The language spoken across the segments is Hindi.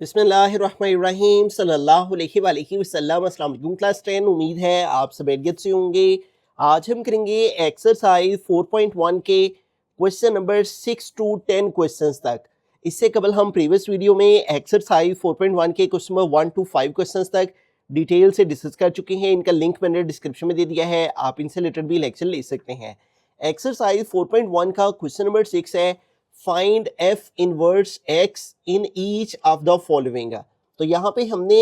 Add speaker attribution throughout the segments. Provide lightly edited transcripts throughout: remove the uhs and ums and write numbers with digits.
Speaker 1: बिस्मिल्लाहिर्रहमानिर्रहीम सल्लल्लाहु अलैहि वसल्लम। अस्सलाम वालेकुम क्लास 10। उम्मीद है आप सब खैरियत से होंगे। आज हम करेंगे एक्सरसाइज 4.1 के क्वेश्चन नंबर 6 टू 10 क्वेश्चंस तक। इससे कबल हम प्रीवियस वीडियो में एक्सरसाइज 4.1 के क्वेश्चन नंबर 1 टू 5 क्वेश्चंस तक डिटेल से डिस्कस कर चुके हैं। इनका लिंक मैंने डिस्क्रिप्शन में दे दिया है, आप इनसे रिलेटेड भी लेक्चर ले सकते हैं। एक्सरसाइज 4.1 का क्वेश्चन नंबर 6 है find f inverse x in each of the following. तो यहाँ पे हमने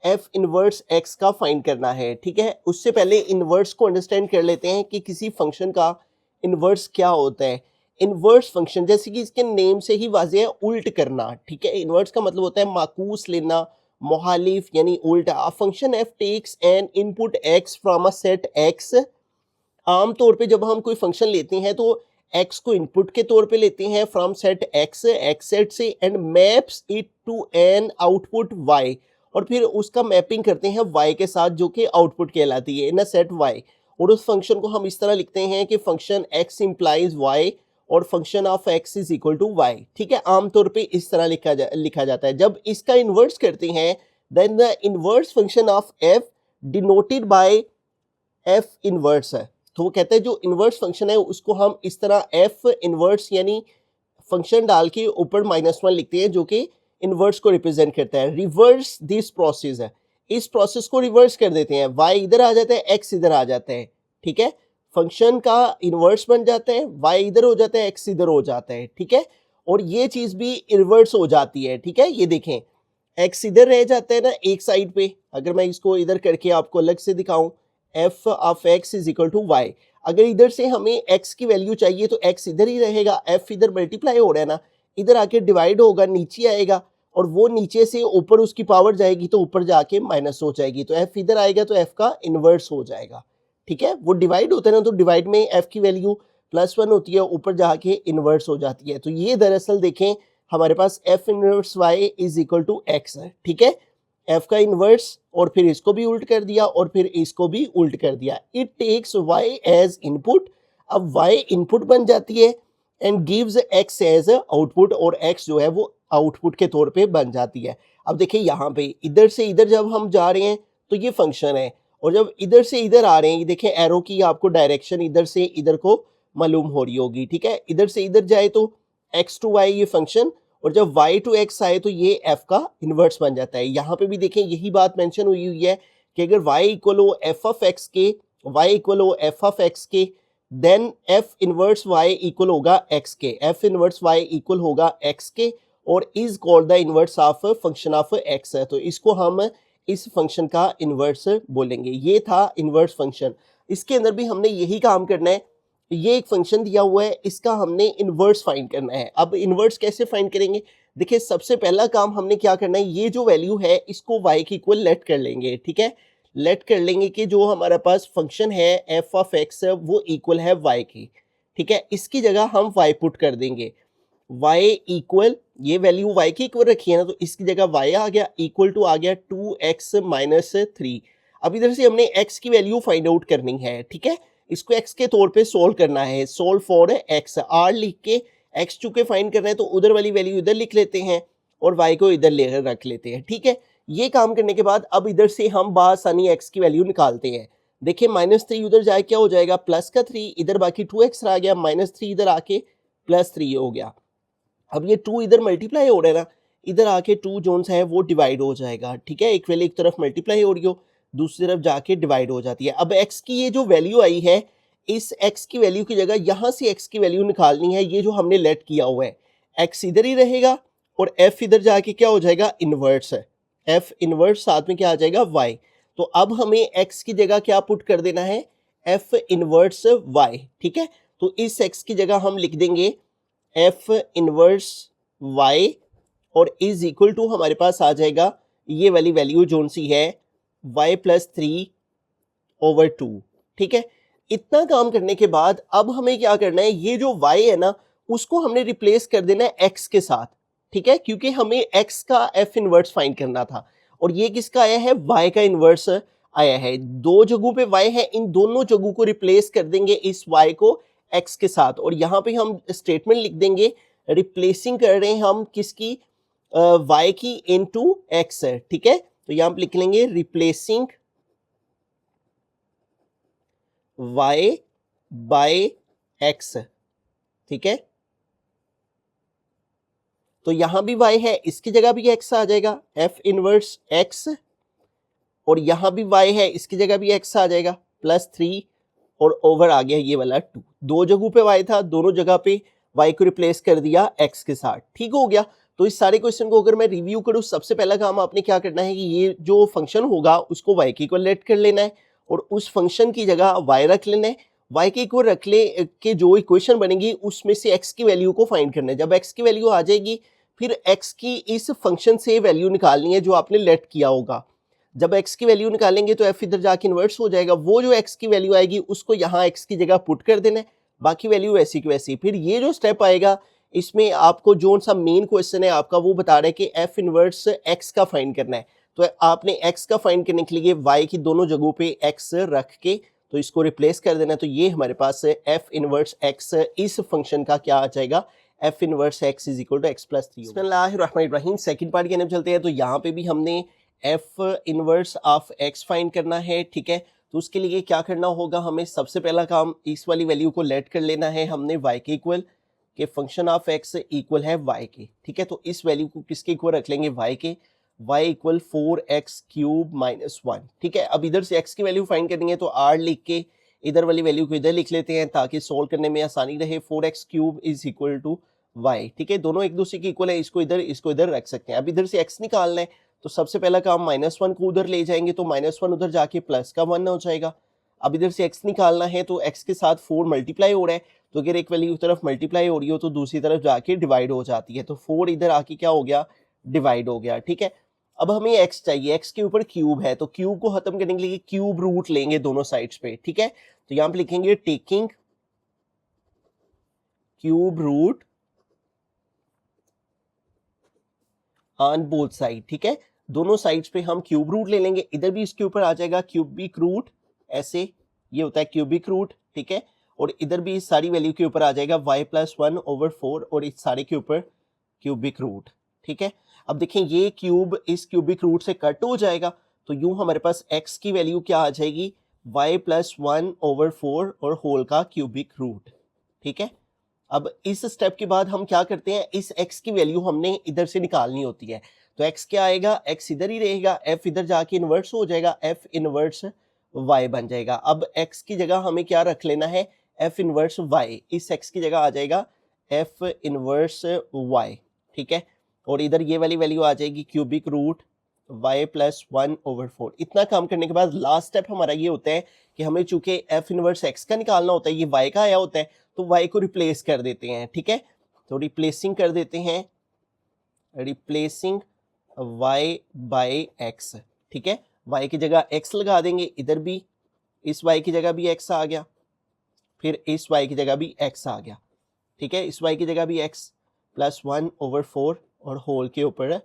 Speaker 1: f इनवर्स x का फाइंड करना है, ठीक है। उससे पहले इनवर्स को अंडरस्टैंड कर लेते हैं कि किसी फंक्शन का इनवर्स क्या होता है। इनवर्स फंक्शन जैसे कि इसके नेम से ही वाज़ेह है, उल्ट करना, ठीक है। इनवर्स का मतलब होता है माकूस लेना, मुहालिफ यानी उल्टा। A function f takes an input x from a set x। आमतौर पे जब हम कोई फंक्शन लेते हैं तो x को इनपुट के तौर पे लेते हैं फ्रॉम सेट x सेट से, and maps it to an output y, और फिर उसका मैपिंग करते हैं y के साथ जो कि आउटपुट कहलाती है इन अ सेट y। और उस फंक्शन को हम इस तरह लिखते हैं कि फंक्शन x इंप्लाइज y और function of x is equal to y, ठीक है। आमतौर पे इस तरह लिखा जाता है। जब इसका इन्वर्स करते हैं then the inverse function of f denoted by f inverse है। तो वो कहते हैं जो इनवर्स फंक्शन है उसको हम इस तरह f इनवर्स यानी फंक्शन डाल के ऊपर -1 लिखते हैं जो कि इनवर्स को रिप्रेजेंट करता है। रिवर्स दिस प्रोसेस है, इस प्रोसेस को रिवर्स कर देते हैं। y इधर आ जाता है, x इधर आ जाता है, ठीक है। फंक्शन का इनवर्स बन जाता है, y इधर हो जाता है, x इधर हो जाता है, ठीक है। और ये चीज भी रिवर्स हो जाती है, ठीक है। ये देखें x इधर रह जाता है ना एक साइड पे। अगर मैं इसको इधर करके आपको अलग से दिखाऊं, f of x is equal to y। अगर इधर से हमें x की वैल्यू चाहिए तो x इधर ही रहेगा, f इधर मल्टीप्लाई हो रहा है ना, इधर आके डिवाइड होगा, नीचे आएगा, और वो नीचे से ऊपर उसकी पावर जाएगी तो ऊपर जाके माइनस हो जाएगी, तो f इधर आएगा तो f का इनवर्स हो जाएगा, ठीक है। वो डिवाइड होता है ना, तो डिवाइड में f की वैल्यू +1 होती है, ऊपर जाके इनवर्स हो जाती है। तो ये दरअसल देखें हमारे पास f inverse y is equal to x है, ठीक है। f का इनवर्स और फिर इसको भी उल्ट कर दिया और फिर इसको भी उल्ट कर दिया। It takes y as input. अब y इनपुट बन जाती है and gives x as output, और x जो है वो आउटपुट के तौर पे बन जाती है। अब देखिए यहाँ पे इधर से इधर जब हम जा रहे हैं तो ये फंक्शन है, और जब इधर से इधर आ रहे हैं, ये देखें एरो की आपको डायरेक्शन इधर से इधर को मालूम हो रही होगी, ठीक है। इधर से इधर जाए तो x टू y ये फंक्शन, और जब y टू x आए तो ये f का इन्वर्स बन जाता है। यहाँ पे भी देखें यही बात मेंशन हुई हुई है कि अगर y इक्वल हो f ऑफ x के, y इक्वल हो f ऑफ x के, then f inverse y equal होगा x के, f इनवर्स y इक्वल होगा x के, और is called the inverse of function of x है। तो इसको हम इस फंक्शन का इनवर्स बोलेंगे। ये था इनवर्स फंक्शन। इसके अंदर भी हमने यही काम करना है। ये एक फंक्शन दिया हुआ है, इसका हमने इनवर्स फाइंड करना है। अब इनवर्स कैसे फाइंड करेंगे? देखिए सबसे पहला काम हमने क्या करना है, ये जो वैल्यू है इसको y के इक्वल लेट कर लेंगे, ठीक है। लेट कर लेंगे कि जो हमारे पास फंक्शन है f ऑफ x वो इक्वल है y की, ठीक है। इसकी जगह हम y पुट कर देंगे। y इक्वल, ये वैल्यू y की इक्वल रखी है ना, तो इसकी जगह y आ गया, इक्वल टू आ गया 2x माइनस 3। अब इधर से हमने x की वैल्यू फाइंड आउट करनी है, ठीक है। इसको x के तौर पे सोल्व करना है, सोल्व फॉर x, r लिख के x चूंकि फाइंड करना है तो उधर वाली वैल्यू इधर लिख लेते हैं और y को इधर लेकर रख लेते हैं, ठीक है। ये काम करने के बाद अब इधर से हम बासानी x की वैल्यू निकालते हैं। देखिए -3 उधर जाए क्या हो जाएगा, प्लस का 3 इधर, बाकी 2x रह गया, -3 इधर आके +3 हो गया। अब ये 2 इधर मल्टीप्लाई हो रहा है ना, इधर आके 2 जोन्स है वो डिवाइड हो जाएगा, ठीक है। एक वैल्यू एक तरफ मल्टीप्लाई हो रही हो, दूसरी तरफ जाके डिवाइड हो जाती है। अब x की ये जो वैल्यू आई है, इस x की वैल्यू की जगह यहाँ से x की वैल्यू निकालनी है, ये जो हमने लेट किया हुआ है। x इधर ही रहेगा और f इधर जाके क्या हो जाएगा, इनवर्स है। f इनवर्स साथ में क्या आ जाएगा, y। तो अब हमें x की जगह क्या पुट कर देना है, f इनवर्स y, ठीक है। तो इस x की जगह हम लिख देंगे f इनवर्स y, और इज इक्वल टू हमारे पास आ जाएगा ये वाली वैल्यू जोन सी है y + 3/2, ठीक है। इतना काम करने के बाद अब हमें क्या करना है, ये जो y है ना उसको हमने रिप्लेस कर देना है x के साथ, ठीक है, क्योंकि हमें x का f इनवर्स फाइंड करना था। और ये किसका आया है, y का इनवर्स आया है। दो जगहों पे y है, इन दोनों जगहों को रिप्लेस कर देंगे इस y को x के साथ, और यहाँ पे हम स्टेटमेंट लिख देंगे, रिप्लेसिंग कर रहे हैं हम किसकी, y की इनटू x है, ठीक है। तो यहां पे लिख लेंगे रिप्लेसिंग y बाय x, ठीक है। तो यहां भी y है, इसकी जगह भी x आ जाएगा f इनवर्स x, और यहां भी y है, इसकी जगह भी x आ जाएगा +3, और ओवर आ गया ये वाला 2। दो जगहों पे y था, दोनों जगह पे y को रिप्लेस कर दिया x के साथ, ठीक हो गया। तो इस सारे क्वेश्चन को अगर मैं रिव्यू करूं, सबसे पहला काम आपने क्या करना है कि ये जो फंक्शन होगा उसको y के इक्वल लेट कर लेना है, और उस फंक्शन की जगह y रख लेना है। y के इक्वल रख ले के जो इक्वेशन बनेगी उसमें से x की वैल्यू को फाइंड करना है। जब x की वैल्यू आ जाएगी, फिर x की इस फंक्शन से वैल्यू निकालनी है जो आपने लेट किया होगा। जब x की वैल्यू निकालेंगे तो f इधर जाके इन्वर्स हो जाएगा, वो जो x की वैल्यू आएगी उसको यहाँ x की जगह पुट कर देना है, बाकी वैल्यू वैसी की वैसी। फिर ये जो स्टेप आएगा इसमें आपको जो सा मेन क्वेश्चन है आपका वो बता रहा है कि f इनवर्स x का फाइंड करना है। तो आपने x का फाइंड करने के लिए y की दोनों जगहों पे x रख के तो इसको रिप्लेस कर देना है। तो ये हमारे पास f इनवर्स x इस फंक्शन का क्या आ जाएगा, f inverse x is equal to x plus 3। बिस्मिल्लाहिर्रहमानिर्रहीम, सेकंड पार्ट की तरफ चलते हैं। तो यहाँ पे भी हमने f inverse of x find करना है, ठीक है। तो उसके लिए क्या करना होगा, हमें सबसे पहला काम इस वाली वैल्यू को लेट कर लेना है हमने y के इक्वल, के फंक्शन ऑफ x इक्वल है y के, ठीक है। तो इस वैल्यू को किसके इक्वल रख लेंगे, y के, y equal 4x cube minus 1, ठीक है। अब इधर से x की वैल्यू फाइंड करनी है तो r लिख के इधर वाली वैल्यू को इधर लिख लेते हैं ताकि सोल्व करने में आसानी रहे। 4x cube is equal to y, ठीक है। दोनों एक दूसरे के इक्वल है, इसको इधर रख सकते हैं। अब इधर से x निकालना है तो सबसे पहला काम -1 को उधर ले जाएंगे तो -1 उधर जाके प्लस का 1 हो जाएगा। अब इधर से x निकालना है तो x के साथ 4 मल्टीप्लाई हो रहा है, तो अगर एक वैल्यू की तरफ मल्टीप्लाई हो रही हो तो दूसरी तरफ जाके डिवाइड हो जाती है। तो 4 इधर आके क्या हो गया, डिवाइड हो गया, ठीक है। अब हमें x चाहिए, x के ऊपर क्यूब है तो क्यूब को खत्म करने के लिए क्यूब रूट लेंगे दोनों साइड्स पे, ठीक है। तो यहां पे लिखेंगे taking cube root on both side, ठीक है। दोनों साइड्स पे हम क्यूब रूट ले लेंगे, इधर भी इसके ऊपर आ जाएगा क्यूबिक रूट, ऐसे ये होता है क्यूबिक रूट, ठीक है। और इधर भी इस सारी वैल्यू के ऊपर आ जाएगा y प्लस 1/4 और इस सारे के ऊपर क्यूबिक रूट, ठीक है। अब देखें ये क्यूब इस क्यूबिक रूट से कट हो जाएगा तो यूं हमारे पास x की वैल्यू क्या आ जाएगी, y प्लस 1/4 और होल का क्यूबिक रूट, ठीक है। अब इस स्टेप के बाद हम क्या करते हैं, इस x की वैल्यू हमने इधर से निकालनी होती है। तो x क्या आएगा, x इधर ही रहेगा, f इधर जाके इन्वर्स हो जाएगा, f इन्वर्स y बन जाएगा। अब x की जगह हमें क्या रख लेना है, f इन्वर्स y, इस x की जगह आ जाएगा f इन्वर्स y, ठीक है। और इधर ये वाली वैल्यू आ जाएगी क्यूबिक रूट y प्लस 1/4। इतना काम करने के बाद लास्ट स्टेप हमारा ये होता है कि हमें चूंकि f इनवर्स x का निकालना होता है, ये y का आया होता है, तो y को रिप्लेस कर देते हैं, ठीक है। तो रिप्लेसिंग कर देते हैं, रिप्लेसिंग y बाय x, ठीक है। y की जगह x लगा देंगे, इधर भी इस y की जगह भी x आ गया, फिर इस y की जगह भी x आ गया, ठीक है। इस y की जगह भी x प्लस 1/4 और होल के ऊपर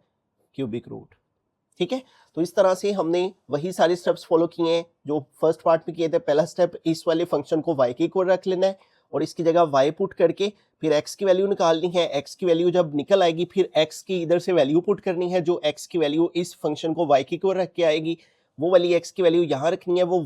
Speaker 1: क्यूबिक रूट, ठीक है। तो इस तरह से हमने वही सारे स्टेप्स फॉलो किए हैं जो फर्स्ट पार्ट में किए थे। पहला स्टेप इस वाले फंक्शन को y के इक्वल रख लेना है और इसकी जगह y पुट करके फिर x की वैल्यू निकालनी है। x की वैल्यू जब निकल आएगी फिर x की इधर से वैल्यू पुट करनी है, जो x की वैल्यू इस फंक्शन को y के इक्वल रख के आएगी, वो वाली x की वैल्यू यहाँ रखनी है, वो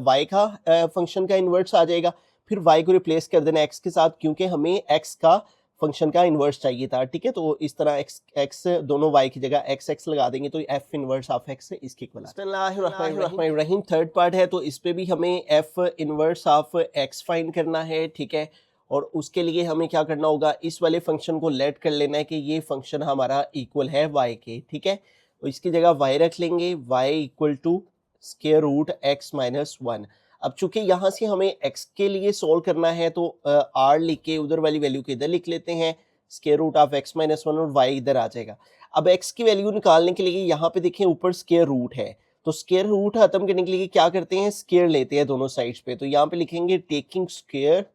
Speaker 1: y का फंक्शन का इन्वर्स आ जाएगा। फिर y को रिप्लेस कर देना x के साथ, क्योंकि हमें x का फंक्शन का इन्वर्स चाहिए था, ठीक है। तो इस तरह x दोनों y की जगह x लगा देंगे तो f इन्वर्स ऑफ x इसके इक्वल। बिस्मिल्लाहिर्रहमानिर्रहीम थर्ड पार्ट है, तो इस पे भी हमें f inverse of x find करना है, ठीक है। और उसके लिए हमें क्या करना होगा, इस वाले फंक्शन को लेट कर लेना है कि ये फंक्शन हमारा इक्वल है y के, ठीक है। तो इसकी जगह y रख लेंगे, y equal to square root x minus 1। अब चूंकि यहाँ से हमें x के लिए सोल्व करना है तो r लिख के उधर वाली वैल्यू को इधर लिख लेते हैं, square root of x minus 1 और y इधर आ जाएगा। अब x की वैल्यू निकालने के लिए यहाँ पे देखें ऊपर स्क्वायर रूट है, तो स्क्वायर रूट खत्म करने के लिए क्या करते हैं, स्क्वायर लेते हैं दोनों साइड्स पे। तो यहाँ पे लिखेंगे taking square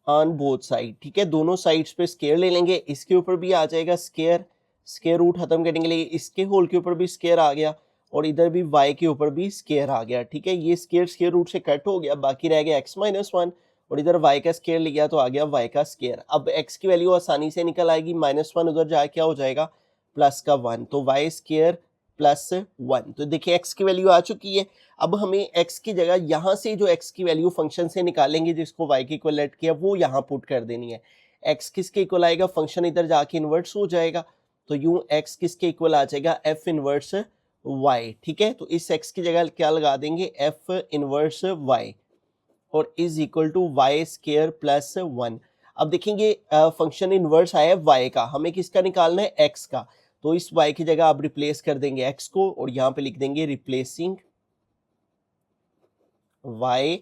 Speaker 1: on both side, ठीक है। दोनों साइड्स पे स्क्वायर ले लेंगे, इसके ऊपर भी आ जाएगा स्क्वायर, स्क्वायर रूट खत्म करने के लिए इसके होल के ऊपर भी स्क्वायर आ गया और इधर भी y के ऊपर भी स्क्वायर आ गया, ठीक है। ये स्क्वायर रूट से कट हो गया, बाकी रह गया x माइनस 1 और इधर y का स्क्वायर लिया तो आ गया y का स्क्वायर। अब x की वैल्यू आसानी से निकल आएगी, -1 उधर जाके क्या हो जाएगा प्लस का 1, तो y स्क्वायर प्लस 1। तो देखिए x की वैल्यू आ चुकी है। अब हमें x की जगह यहाँ से जो x की वैल्यू फंक्शन से निकालेंगे जिसको y के इक्वल लेट किया वो यहाँ पुट कर देनी है। x किसके इक्वल आएगा, फंक्शन इधर जाके इन्वर्स हो जाएगा, तो यूं x किसके इक्वल आ जाएगा f इनवर्स y। ठीक है, तो इस x की जगह क्या लगा देंगे f इनवर्स y और is equal to Y square plus 1। अब देखेंगे फंक्शन इनवर्स आया है y का, हमें किसका निकालना है x का, तो इस y की जगह आप रिप्लेस कर देंगे x को और यहाँ पे लिख देंगे रिप्लेसिंग y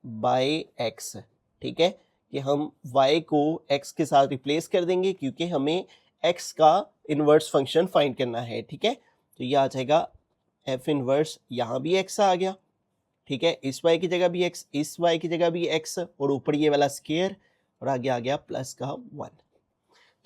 Speaker 1: बाय x। ठीक है, कि हम y को x के साथ रिप्लेस कर देंगे क्योंकि हमें x का इनवर्स फंक्शन फाइंड करना है। ठीक है, तो ये आ जाएगा f इनवर्स, यहाँ भी x आ गया। ठीक है, इस y की जगह भी x, इस y की जगह भी x और ऊपर ये वाला स्क्वायर और आगे आ गया प्लस का 1।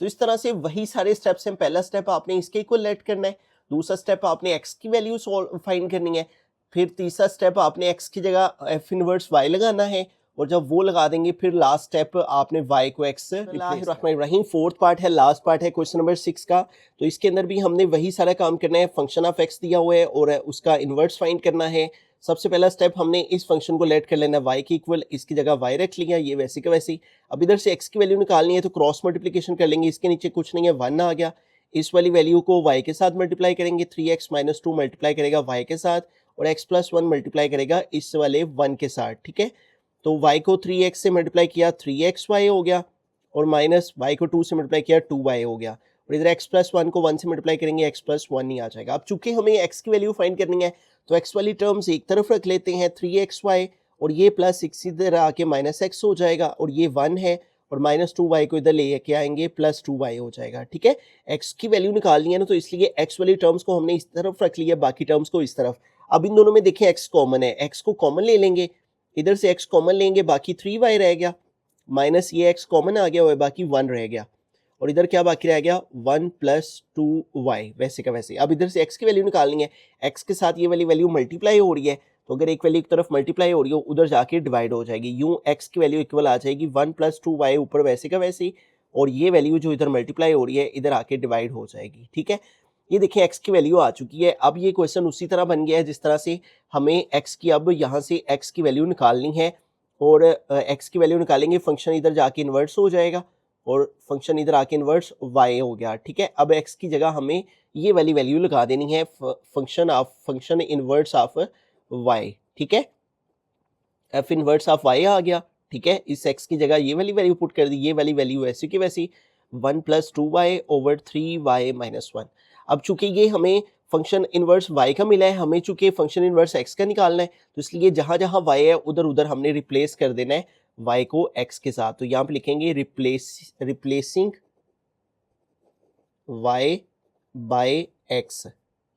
Speaker 1: तो इस तरह से वही सारे स्टेप्स हैं। पहला स्टेप आपने इसके इक्वल लेट करना है, दूसरा स्टेप आपने x की वैल्यू फाइंड करनी है, फिर तीसरा स्टेप आपने x की जगह f इनवर्स y लगाना है और जब वो लगा देंगे फिर लास्ट स्टेप आपने y को x रहीम। फोर्थ पार्ट है, लास्ट पार्ट है क्वेश्चन नंबर 6 का। तो इसके अंदर भी हमने वही सारा काम करना है, फंक्शन ऑफ x दिया हुआ है और उसका इनवर्स फाइंड करना है। सबसे पहला स्टेप हमने इस फंक्शन को लेट कर लेना है y के इक्वल, इसकी जगह y रख लिया, ये वैसे का वैसे ही। अब इधर से x की वैल्यू निकालनी है तो क्रॉस मल्टीप्लिकेशन कर लेंगे, इसके नीचे कुछ नहीं है 1 आ गया, इस वाली वैल्यू को y के साथ मल्टीप्लाई करेंगे, 3x - 2 मल्टीप्लाई करेगा y के साथ और x + 1 मल्टीप्लाई करेगा इस वाले 1 के साथ। ठीक है, तो y को 3x से मल्टीप्लाई किया 3xy हो गया और माइनस y को 2 से मल्टीप्लाई किया 2y हो गया और इधर x + 1 को 1 से मल्टीप्लाई करेंगे x + 1 ही आ जाएगा। अब चूंकि हमें x की वैल्यू फाइंड करनी है तो x वाली टर्म्स एक तरफ रख लेते हैं 3xy और ये प्लस 6 इधर आके -x हो जाएगा और ये 1 है और -2y को इधर लेके आएंगे प्लस 2y हो जाएगा। ठीक है, x की वैल्यू निकालनी है ना, तो इसलिए x वाली टर्म्स को हमने इस तरफ रख लिया, बाकी टर्म्स को इस तरफ। अब इन दोनों में देखें x कॉमन है, x को कॉमन ले लेंगे, इधर से x कॉमन लेंगे, बाकी 3y रह गया, माइनस ये x कॉमन आ गया हुआ है, बाकी 1 रह गया और इधर क्या बाकी रह गया 1 + 2y वैसे का वैसे। अब इधर से x की वैल्यू निकालनी है, x के साथ ये वाली वैल्यू मल्टीप्लाई हो रही है, तो अगर एक वैल्यू की तरफ मल्टीप्लाई हो रही हो उधर जाके डिवाइड हो जाएगी, यूं x की वैल्यू इक्वल आ जाएगी 1 + 2y ऊपर वैसे का वैसे ही और ये वैल्यू जो इधर मल्टीप्लाई हो रही है इधर आके डिवाइड हो जाएगी। ठीक है, ये देखिए x की वैल्यू आ चुकी है। अब ये क्वेश्चन उसी तरह बन गया है जिस तरह से हमें x की, अब यहाँ से x की वैल्यू निकालनी है और x की वैल्यू निकालेंगे, फंक्शन इधर जाके इन्वर्स हो जाएगा और फंक्शन इधर आके इन्वर्स y हो गया। ठीक है, अब x की जगह हमें ये वाली वैल्यू लगा देनी है, फंक्शन इन्वर्स ऑफ y। ठीक है, f इन्वर्स ऑफ y आ गया। ठीक है, इस x की जगह ये वाली वैल्यू पुट कर दी, ये वाली वैल्यू ऐसी की वैसी 1 + 2y ओवर 3y - 1। अब चूंकि ये हमें फंक्शन इन्वर्स y का मिला है, हमें चूंकि फंक्शन इन्वर्स x का निकालना है, तो इसलिए जहां जहां y है उधर उधर हमने रिप्लेस कर देना है y को x के साथ। तो यहाँ पे लिखेंगे रिप्लेसिंग y बाय x।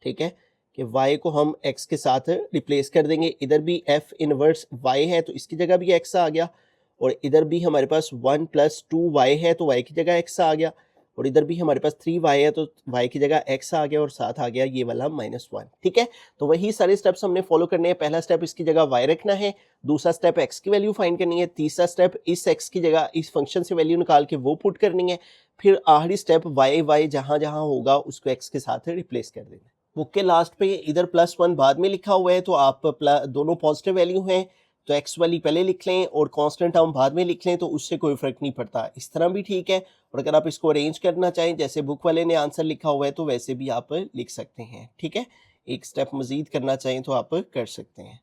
Speaker 1: ठीक है, कि y को हम x के साथ रिप्लेस कर देंगे, इधर भी f इनवर्स y है तो इसकी जगह भी x आ गया और इधर भी हमारे पास 1 + 2y है तो y की जगह x आ गया और इधर भी हमारे पास 3y है तो y की जगह x आ गया और साथ आ गया ये वाला -1। ठीक है, तो वही सारे स्टेप्स हमने फॉलो करने हैं। पहला स्टेप इसकी जगह y रखना है, दूसरा स्टेप x की वैल्यू फाइंड करनी है, तीसरा स्टेप इस x की जगह इस फंक्शन से वैल्यू निकाल के वो पुट करनी है, फिर आखिरी स्टेप y जहां जहां होगा उसको x के साथ रिप्लेस कर देना है। बुक के लास्ट पे इधर +1 बाद में लिखा हुआ है तो आप दोनों पॉजिटिव वैल्यू हैं तो x वाली पहले लिख लें और कांस्टेंट टर्म बाद में लिख लें, तो उससे कोई फर्क नहीं पड़ता, इस तरह भी ठीक है। और अगर आप इसको अरेंज करना चाहें जैसे बुक वाले ने आंसर लिखा हुआ है तो वैसे भी आप लिख सकते हैं। ठीक है, एक स्टेप मजीद करना चाहें तो आप कर सकते हैं।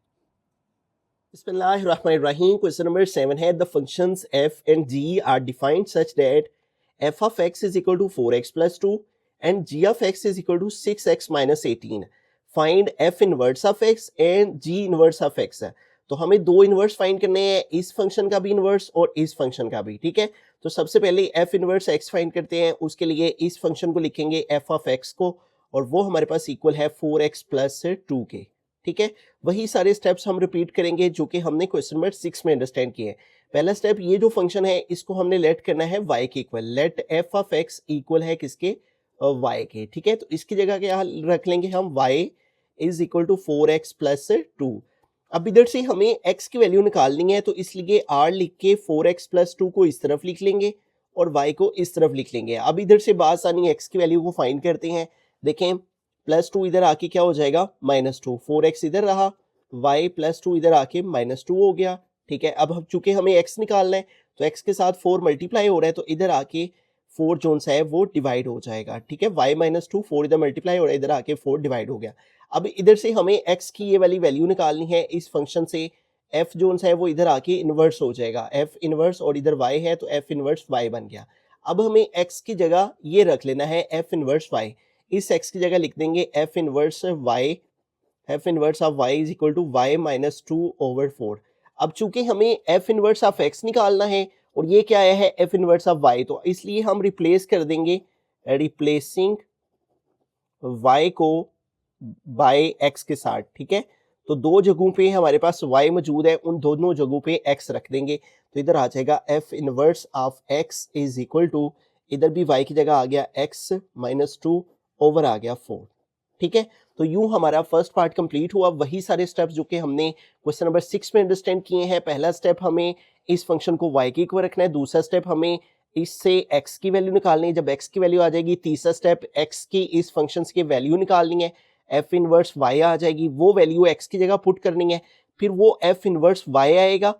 Speaker 1: बिस्मिल्लाहिर्रहमानिर्रहीम। क्वेश्चन नंबर 7 है, the functions f and g are defined such that f of x is equal to 4x + 2 and g of x is equal to 6x - 18. Find f inverse of x and g inverse of x है। तो हमें दो इनवर्स फाइंड करने हैं, इस फंक्शन का भी इनवर्स और इस फंक्शन का भी। ठीक है, तो सबसे पहले f इनवर्स x फाइंड करते हैं, उसके लिए इस फंक्शन को लिखेंगे f of x को और वो हमारे पास इक्वल है 4x + 2 के। ठीक है, वही सारे स्टेप्स हम रिपीट करेंगे जो कि हमने क्वेश्चन नंबर 6 में अंडरस्टैंड किए हैं। पहला स्टेप, ये जो फंक्शन है इसको हमने लेट करना है y के equal, let f of x equal है किसके, y के। ठीक है, तो इसकी जगह क्या रख लेंगे हम, y is equal to 4x + 2। अब इधर से हमें x की वैल्यू निकालनी है, तो इसलिए r लिख के 4x प्लस 2 को इस तरफ लिख लेंगे और y को इस तरफ लिख लेंगे। अब इधर से बासानी x की वैल्यू को फाइंड करते हैं। देखें प्लस 2 इधर आके क्या हो जाएगा -2, 4x इधर रहा, y प्लस 2 इधर आके -2 हो गया। ठीक है, अब हम चूंकि हमें x निकालना है तो x के साथ 4 मल्टीप्लाई हो रहा है, तो इधर आके 4 जोन सा है वो डिवाइड हो जाएगा। ठीक है, y -2, 4 इधर मल्टीप्लाई हो रहा है, इधर आके 4 डिवाइड हो गया। अब इधर से हमें x की ये वाली वैल्यू निकालनी है इस फंक्शन से। f जोन सा है वो इधर आके इन्वर्स हो जाएगा, f इन्वर्स, और इधर y है तो f इन्वर्स y बन गया। अब हमें x की जगह ये रख लेना है f इन्वर्स y। इस x की जगह लिख देंगे f inverse y, f inverse of y is equal to y minus 2/4। अब चूंकि हमें f इन्वर्स ऑफ x निकालना है और ये क्या आया है f इन्वर्स ऑफ y, तो इसलिए हम रिप्लेस कर देंगे, रिप्लेसिंग y को बाय x के साथ। ठीक है, तो दो जगहों पे हमारे पास y मौजूद है, उन दोनों जगहों पे x रख देंगे, तो इधर आ जाएगा f inverse of x is equal to, इधर भी y की जगह आ गया x माइनस 2 ओवर आ गया 4। ठीक है, तो यूं हमारा फर्स्ट पार्ट कंप्लीट हुआ। वही सारे स्टेप्स जो कि हमने क्वेश्चन नंबर 6 में अंडरस्टैंड किए हैं। पहला स्टेप हमें इस फंक्शन को y के इक्वल रखना है, दूसरा स्टेप हमें इससे x की वैल्यू निकालनी है, जब x की वैल्यू आ जाएगी तीसरा स्टेप x की इस फंक्शन की वैल्यू निकालनी है, f इनवर्स y आ जाएगी, वो वैल्यू x की जगह पुट करनी है, फिर वो f इनवर्स y आएगा,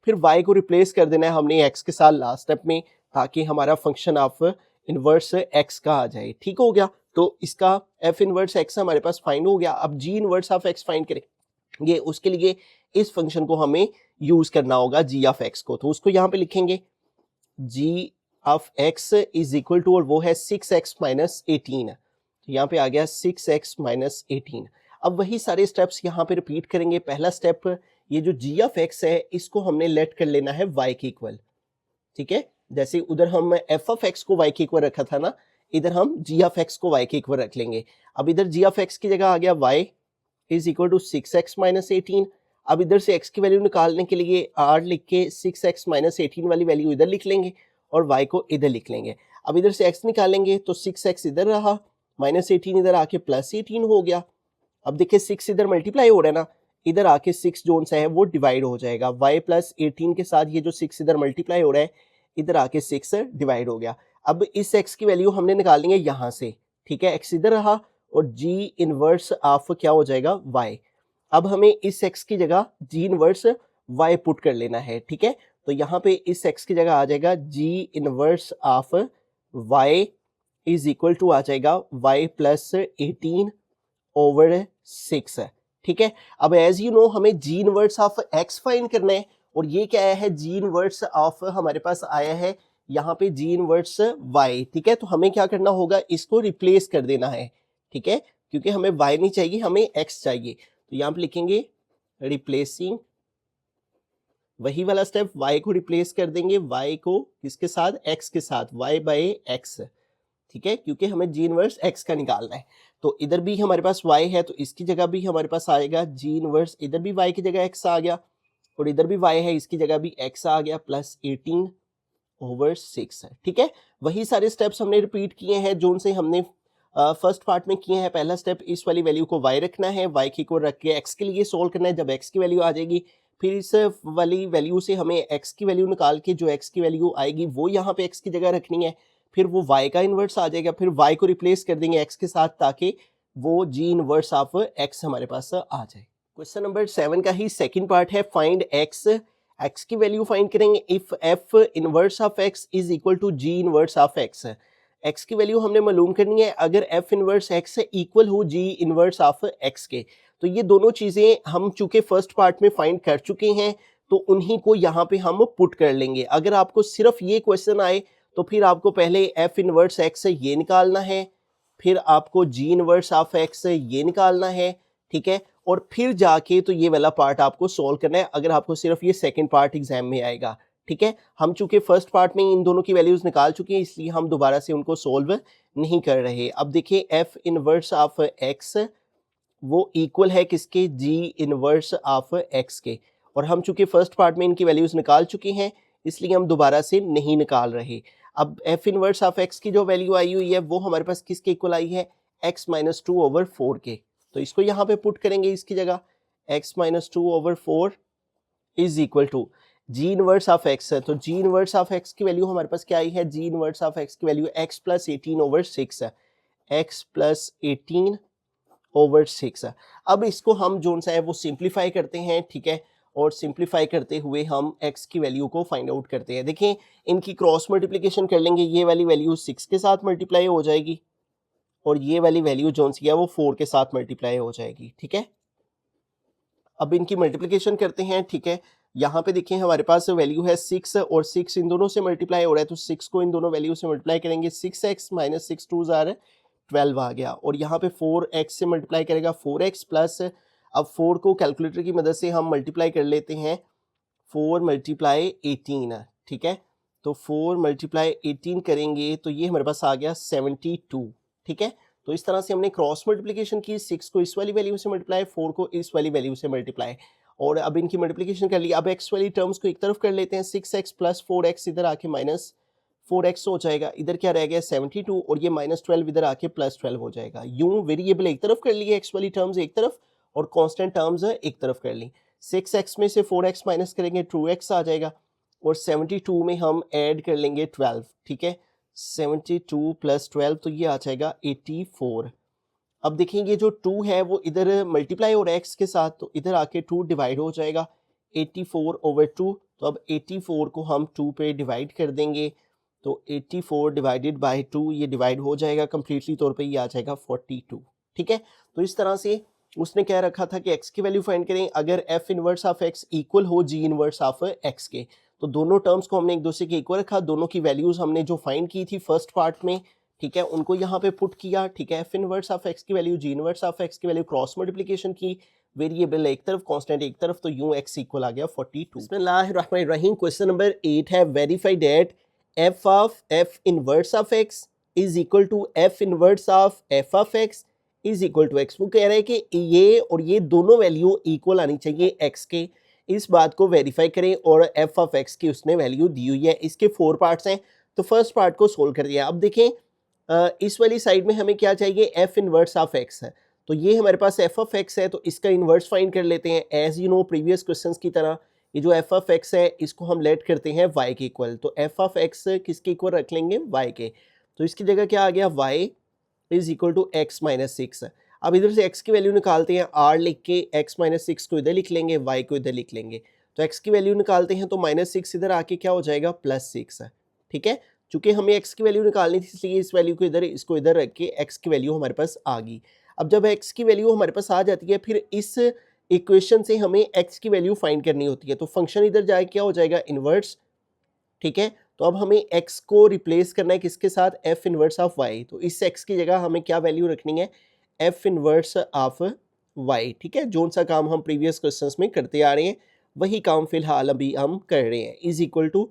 Speaker 1: फिर y को रिप्लेस कर देना है हमने x के साथ लास्ट स्टेप में, ताकि हमारा फंक्शन ऑफ इनवर्स x का आ जाए। ठीक हो गया, तो इसका f इनवर्स x हमारे पास फाइंड हो गया। अब g inverse of x find करेंगे, उसके लिए इस फंक्शन को हमें यूज करना होगा g ऑफ x को, तो उसको यहाँ पे लिखेंगे g of x is equal to, और वो है 6x माइनस 18, तो यहाँ पे आ गया 6x माइनस 18। अब वही सारे स्टेप्स यहाँ पे रिपीट करेंगे। पहला स्टेप, ये जो g ऑफ x है इसको हमने लेट कर लेना है y के इक्वल। ठीक है, जैसे उधर हम f ऑफ x को y के इक्वल रखा था ना, इधर हम g ऑफ x को y के इक्वल रख लेंगे। अब इधर g ऑफ x की जगह आ गया y is equal to 6x minus 18। अब इधर से x की वैल्यू निकालने के लिए r लिख के 6x माइनस 18 वाली वैल्यू इधर लिख लेंगे और y को इधर लिख लेंगे। अब इधर से x निकालेंगे तो 6x इधर रहा, माइनस 18 इधर आके प्लस 18 हो गया। अब देखिए 6 इधर मल्टीप्लाई हो रहा है ना, इधर आके 6 जोन सा है वो डिवाइड हो जाएगा, y प्लस 18 के साथ ये जो 6 इधर मल्टीप्लाई हो रहा है, इधर आके 6 डिवाइड हो गया। अब इस x की वैल्यू हमने निकालनी है यहाँ से। ठीक है, x इधर रहा और g इनवर्स ऑफ क्या हो जाएगा y। अब हमें इस x की जगह g इनवर्स y पुट कर लेना है। ठीक है, तो यहाँ पे इस x की जगह आ जाएगा g inverse of y is equal to आ जाएगा y प्लस 18 ओवर 6। ठीक है, अब एज यू नो हमें g inverse of x find करना है, और ये क्या आया है g इनवर्स ऑफ हमारे पास आया है यहाँ पे g इनवर्स y। ठीक है, तो हमें क्या करना होगा, इसको रिप्लेस कर देना है। ठीक है, क्योंकि हमें y नहीं चाहिए, हमें x चाहिए, तो यहाँ पे लिखेंगे रिप्लेसिंग, वही वाला स्टेप, y को रिप्लेस कर देंगे, y को किसके साथ, x के साथ, y बाय x। ठीक है, क्योंकि हमें g इनवर्स x का निकालना है, तो इधर भी हमारे पास y है तो इसकी जगह भी हमारे पास आएगा g इनवर्स, इधर भी y की जगह x आ गया और इधर भी y है इसकी जगह भी x आ गया, प्लस 18 ओवर 6 है। ठीक है, वही सारे स्टेप्स हमने रिपीट किए हैं जो उनसे हमने फर्स्ट पार्ट में किए हैं। पहला स्टेप, इस वाली वैल्यू को y रखना है, y की को रख के x के लिए सोल्व करना है। जब x की वैल्यू आ जाएगी फिर इस वाली वैल्यू से हमें x की वैल्यू निकाल के जो x की वैल्यू आएगी वो यहाँ पे x की जगह रखनी है, फिर वो y का इन्वर्स आ जाएगा, फिर y को रिप्लेस कर देंगे x के साथ ताकि वो g इनवर्स ऑफ x हमारे पास आ जाए। क्वेश्चन नंबर 7 का ही सेकंड पार्ट है, फाइंड x की वैल्यू फाइंड करेंगे if f inverse of x is equal to g inverse of x की वैल्यू हमने मालूम करनी है अगर f इनवर्स x इक्वल हो g इनवर्स ऑफ x के। तो ये दोनों चीजें हम चूंकि फर्स्ट पार्ट में फाइंड कर चुके हैं तो उन्हीं को यहाँ पे हम पुट कर लेंगे। अगर आपको सिर्फ ये क्वेश्चन आए तो फिर आपको पहले f इनवर्स x ये निकालना है, फिर आपको g इनवर्स ऑफ x ये निकालना है। ठीक है, और फिर जाके तो ये वाला पार्ट आपको सोल्व करना है अगर आपको सिर्फ ये सेकंड पार्ट एग्जाम में आएगा। ठीक है, हम चूंकि फर्स्ट पार्ट में इन दोनों की वैल्यूज निकाल चुके हैं इसलिए हम दोबारा से उनको सोल्व नहीं कर रहे। अब देखिए f इनवर्स ऑफ x वो इक्वल है किसके, g इनवर्स ऑफ x के, और हम चूंकि फर्स्ट पार्ट में इनकी वैल्यूज निकाल चुके हैं इसलिए हम दोबारा से नहीं निकाल रहे। अब f इनवर्स ऑफ x की जो वैल्यू आई हुई है वो हमारे पास किसके इक्वल आई है, x माइनस 2 ओवर 4 के, तो इसको यहाँ पे पुट करेंगे इसकी जगह x minus 2/4 is equal to G inverse of X है, तो जी इनवर्स ऑफ एक्स की वैल्यू हमारे पास क्या आई है, जी इनवर्स ऑफ एक्स की वैल्यू x प्लस 18/6 है, x प्लस 18/6 है। अब इसको हम जो सा है वो सिंप्लीफाई करते हैं, ठीक है, और सिंप्लीफाई करते हुए हम x की वैल्यू को फाइंड आउट करते हैं। देखें इनकी क्रॉस मल्टीप्लिकेशन कर लेंगे, ये वाली वैल्यू 6 के साथ मल्टीप्लाई हो जाएगी और ये वाली वैल्यू जो सी है वो 4 के साथ मल्टीप्लाई हो जाएगी, ठीक है। अब इनकी मल्टीप्लिकेशन करते हैं, ठीक है। यहाँ पे देखिए हमारे पास वैल्यू है 6 और 6 इन दोनों से मल्टीप्लाई हो रहा है, तो 6 को इन दोनों वैल्यू से मल्टीप्लाई करेंगे, 6x माइनस 6 2 12 आ गया, और यहाँ पे 4x से मल्टीप्लाई करेगा 4x प्लस, अब 4 को कैलकुलेटर की मदद से हम मल्टीप्लाई कर लेते हैं, 4 मल्टीप्लाई 18, ठीक है। तो 4 मल्टीप्लाई 18 करेंगे तो ये हमारे पास आ गया 72, ठीक है। तो इस तरह से हमने क्रॉस मल्टीप्लिकेशन की, 6 को इस वाली वैल्यू से मल्टीप्लाई, 4 को इस वाली वैल्यू से मल्टीप्लाई, और अब इनकी मल्टीप्लिकेशन कर ली। अब x वाली टर्म्स को एक तरफ कर लेते हैं, 6x प्लस 4x इधर आके माइनस 4x हो जाएगा, इधर क्या रह गया 72, और ये माइनस 12 इधर आके प्लस 12 हो जाएगा। यूं वेरिएबल एक तरफ कर लिए, x वाली टर्म्स एक तरफ और कांस्टेंट टर्म्स एक तरफ कर ली। 6x में से 4x माइनस करेंगे 2x आ जाएगा, और 72 में हम ऐड कर लेंगे 12, ठीक है। 72 प्लस 12 तो ये आ जाएगा 84। अब देखें ये जो 2 है वो इधर मल्टीप्लाई हो रहा है x के साथ, तो इधर आके 2 डिवाइड हो जाएगा, 84/2। तो अब 84 को हम 2 पे डिवाइड कर देंगे, तो 84 डिवाइडेड बाय 2 ये डिवाइड हो जाएगा कंप्लीटली तौर पे, ये आ जाएगा 42, ठीक है। तो इस तरह से उसने क्या रखा था कि x की वैल्यू फाइंड करें अगर f inverse of x equal हो g इनवर्स ऑफ x के, तो दोनों टर्म्स को हमने एक दूसरे के इक्वल रखा, दोनों की वैल्यूज हमने जो फाइंड की थी फर्स्ट पार्ट में, ठीक है, उनको यहाँ पे पुट किया, ठीक है। f इनवर्स ऑफ x की value, g inverse of x की वैल्यू, क्रॉस मल्टीप्लिकेशन की, वेरिएबल एक तरफ कांस्टेंट एक तरफ, तो यूं x इक्वल आ गया 42। बिस्मिल्लाहिर्रहमानिर्रहीम, क्वेश्चन नंबर 8 है, verify that f of f inverse of x is equal to f inverse of f of x is equal to x। वो कह रहे हैं कि ये और ये दोनों वैल्यू इक्वल आनी चाहिए x के, इस बात को वेरीफाई करें, और f ऑफ x की उसने वैल्यू दी हुई है। इसके 4 पार्ट्स हैं, तो फर्स्ट पार्ट को सोल्व कर दिया। अब देखें इस वाली साइड में हमें क्या चाहिए, f इनवर्स ऑफ x है, तो ये हमारे पास f ऑफ x है, तो इसका इन्वर्स फाइंड कर लेते हैं। As you know previous questions की तरह ये जो f ऑफ x है इसको हम लेट करते हैं y के इक्वल, तो f ऑफ x किसके इक्वल रख लेंगे, y के, तो इसकी जगह क्या आ गया, y is equal to x minus 6। अब इधर से x की वैल्यू निकालते हैं, r लिख के x माइनस 6 को इधर लिख लेंगे, y को इधर लिख लेंगे, तो x की वैल्यू निकालते हैं तो माइनस 6 इधर आके क्या हो जाएगा, प्लस 6, ठीक है। चूंकि हमें x की वैल्यू निकालनी थी इसलिए इस वैल्यू को इधर, इसको इधर रख के x की वैल्यू हमारे पास आ गई। अब जब x की वैल्यू हमारे पास आ जाती है, फिर इस इक्वेशन से हमें x की वैल्यू फाइंड करनी होती है, तो फंक्शन इधर जाए क्या हो जाएगा, इनवर्स, ठीक है। तो अब हमें x को रिप्लेस करना है किसके साथ, f इनवर्स ऑफ y, तो इस x की जगह हमें क्या वैल्यू रखनी है, f इनवर्स ऑफ y, ठीक है। जो सा काम हम प्रीवियस क्वेश्चंस में करते आ रहे हैं वही काम फिलहाल अभी हम कर रहे हैं, is equal to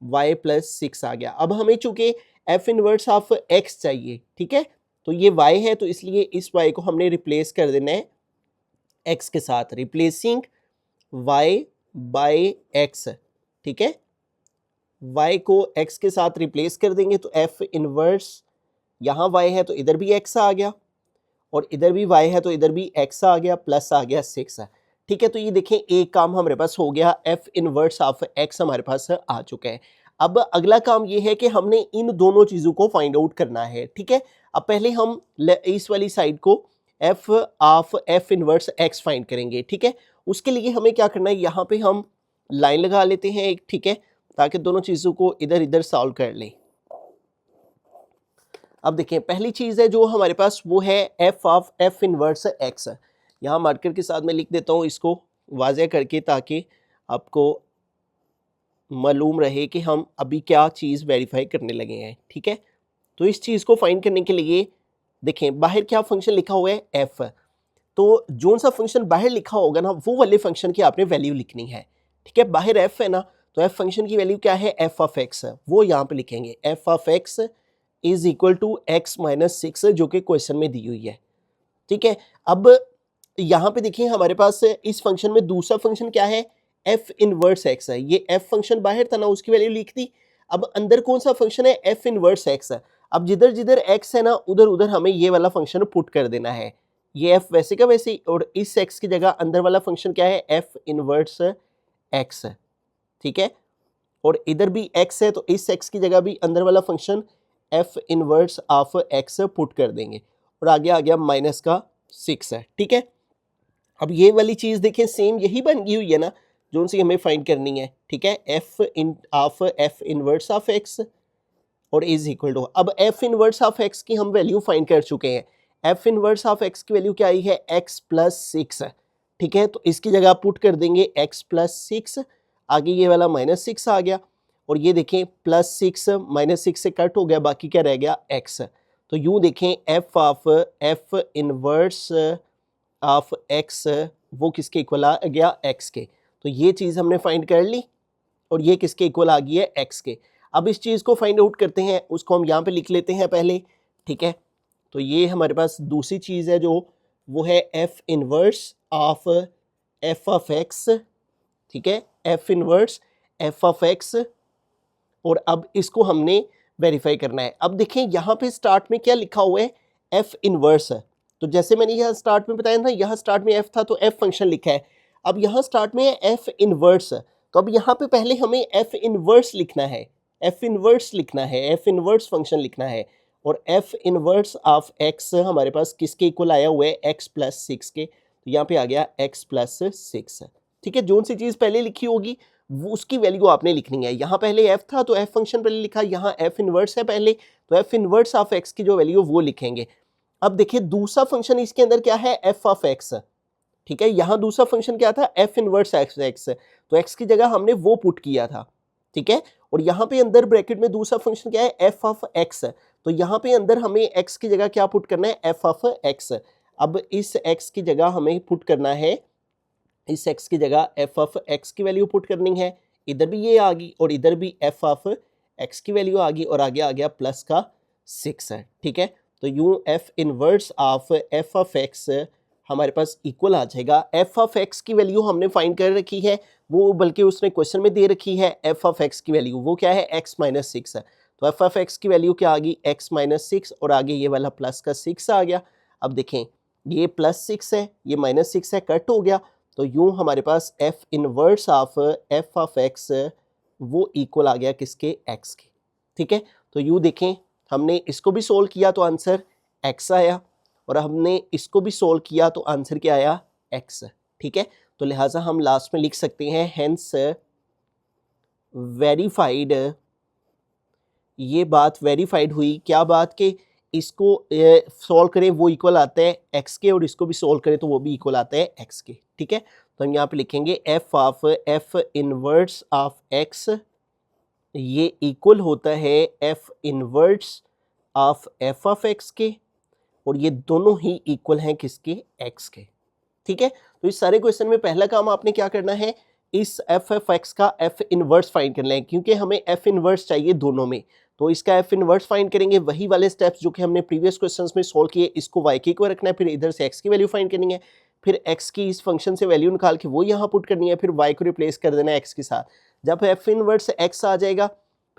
Speaker 1: y plus 6 आ गया। अब हमें चूंकि f इनवर्स ऑफ x चाहिए, ठीक है, तो ये y है, तो इसलिए इस y को हमने रिप्लेस कर देना है x के साथ, रिप्लेसिंग y बाय x, ठीक है। y को x के साथ रिप्लेस कर देंगे तो f इनवर्स, यहाँ y है तो इधर भी x आ गया, और इधर भी y है तो इधर भी x आ गया, प्लस आ गया 6, ठीक है। तो ये देखें एक काम हमारे पास हो गया, f इनवर्स ऑफ x हमारे पास आ चुका है। अब अगला काम ये है कि हमने इन दोनों चीज़ों को फाइंड आउट करना है, ठीक है। अब पहले हम इस वाली साइड को f of f inverse x find करेंगे, ठीक है। उसके लिए हमें क्या करना है, यहाँ पे हम लाइन लगा लेते हैं एक, ठीक है, ताकि दोनों चीज़ों को इधर इधर सॉल्व कर लें। अब देखें पहली चीज़ है जो हमारे पास वो है f of f inverse x। यहाँ मार्कर के साथ मैं लिख देता हूँ इसको वाज़ह करके, ताकि आपको मालूम रहे कि हम अभी क्या चीज़ वेरीफाई करने लगे हैं, ठीक है। तो इस चीज़ को फाइंड करने के लिए देखें बाहर क्या फंक्शन लिखा हुआ है, f, तो जो सा फंक्शन बाहर लिखा होगा ना वो वाले फंक्शन की आपने वैल्यू लिखनी है, ठीक है। बाहर f है ना, तो f फंक्शन की वैल्यू क्या है, f ऑफ x, वो यहाँ पे लिखेंगे, f of x is equal to x minus 6, जो कि क्वेश्चन में दी हुई है, ठीक है। अब यहाँ पे देखिए हमारे पास इस फंक्शन में दूसरा फंक्शन क्या है, f इनवर्स x है। ये f फंक्शन बाहर था ना, उसकी वैल्यू लिख दी। अब अंदर कौन सा फंक्शन है, f इनवर्स x है। अब जिधर जिधर x है ना उधर उधर हमें ये वाला फंक्शन पुट कर देना है, ये f वैसे का वैसे ही, और इस x की जगह अंदर वाला फंक्शन क्या है, f इनवर्स x है, ठीक है। और इधर भी x है तो इस x की जगह भी अंदर वाला function f inverse of x put कर देंगे, और आगे आ गया माइनस का 6 है, ठीक है। अब ये वाली चीज़ देखें, सेम यही बन गई हुई है ना, जो सी हमें फाइंड करनी है, ठीक है। f in of f inverse of x और इज इक्वल टू, अब f इनवर्स ऑफ x की हम वैल्यू फाइंड कर चुके हैं। f इनवर्स ऑफ x की वैल्यू क्या आई है, x प्लस 6 है, ठीक है। तो इसकी जगह पुट कर देंगे x प्लस 6, आगे ये वाला माइनस 6 आ गया, और ये देखें प्लस 6 माइनस 6 से कट हो गया, बाकी क्या रह गया x। तो यूँ देखें f of f inverse of x वो किसके इक्वल आ गया, x के। तो ये चीज़ हमने फाइंड कर ली, और ये किसके इक्वल आ गई है, x के। अब इस चीज़ को फाइंड आउट करते हैं, उसको हम यहाँ पे लिख लेते हैं पहले, ठीक है। तो ये हमारे पास दूसरी चीज़ है जो वो है f inverse of f of x, ठीक है, f inverse f of x। और अब इसको हमने वेरीफाई करना है। अब देखें यहाँ पे स्टार्ट में क्या लिखा हुआ है, f इनवर्स है। तो जैसे मैंने यहाँ स्टार्ट में बताया था, यहाँ स्टार्ट में f था तो f फंक्शन लिखा है। अब यहाँ स्टार्ट में है f इनवर्स, तो अब यहाँ पे पहले हमें f इनवर्स लिखना है, f इनवर्स लिखना है, f इनवर्स फंक्शन लिखना है। और f इनवर्स ऑफ x हमारे पास किसके इक्वल आया हुआ है, x प्लस 6 के। तो यहाँ पे आ गया x प्लस 6, ठीक है। जो सी चीज़ पहले लिखी होगी वो उसकी वैल्यू आपने लिखनी है। यहाँ पहले f था तो f फंक्शन पहले लिखा, यहाँ f इनवर्स है पहले, तो f इनवर्स ऑफ x की जो वैल्यू वो लिखेंगे। अब देखिए दूसरा फंक्शन इसके अंदर क्या है, f ऑफ x, ठीक है। यहाँ दूसरा फंक्शन क्या था, f इनवर्स x, तो x की जगह हमने वो पुट किया था, ठीक है। और यहाँ पे अंदर ब्रैकेट में दूसरा फंक्शन क्या है, f ऑफ x, तो यहाँ पे अंदर हमें x की जगह क्या पुट करना है, f ऑफ x। अब इस x की जगह हमें पुट करना है, इस x की जगह f ऑफ x की वैल्यू पुट करनी है। इधर भी ये आ गई और इधर भी f ऑफ x की वैल्यू आ गई, और आगे आ गया प्लस का 6 है, ठीक है। तो यूं f inverse of f of x हमारे पास इक्वल आ जाएगा। f ऑफ x की वैल्यू हमने फाइंड कर रखी है, वो बल्कि उसने क्वेश्चन में दे रखी है। f ऑफ x की वैल्यू वो क्या है, x माइनस 6 है। तो f ऑफ x की वैल्यू क्या आ गई, x माइनस 6, और आगे ये वाला प्लस का 6 आ गया। अब देखें ये प्लस 6 है, ये माइनस 6 है, कट हो गया। तो यूं हमारे पास f inverse of f of x वो इक्वल आ गया किसके, x के, ठीक है। तो यूं देखें हमने इसको भी सोल्व किया तो आंसर x आया, और हमने इसको भी सोल्व किया तो आंसर क्या आया, x, ठीक है। तो लिहाजा हम लास्ट में लिख सकते हैं हेंस वेरीफाइड, ये बात वेरीफाइड हुई, क्या बात के इसको सॉल्व करें वो इक्वल आता है x के, और इसको भी सॉल्व करें तो वो भी इक्वल आता है x के, ठीक है। तो हम यहाँ पे लिखेंगे f of f inverse of x ये इक्वल होता है f inverse of f of x के, और ये दोनों ही इक्वल हैं किसके, x के, ठीक है। तो इस सारे क्वेश्चन में पहला काम आपने क्या करना है, इस f ऑफ x का f इनवर्स फाइंड करना है, क्योंकि हमें f इनवर्स चाहिए दोनों में। तो इसका f इनवर्स फाइंड करेंगे, वही वाले स्टेप्स जो कि हमने प्रीवियस क्वेश्चंस में सोल्व किए, इसको y के इक्वल रखना है, फिर इधर से x की वैल्यू फाइंड करनी है, फिर x की इस फंक्शन से वैल्यू निकाल के वो यहाँ पुट करनी है, फिर y को रिप्लेस कर देना है x के साथ। जब f इनवर्स x आ जाएगा,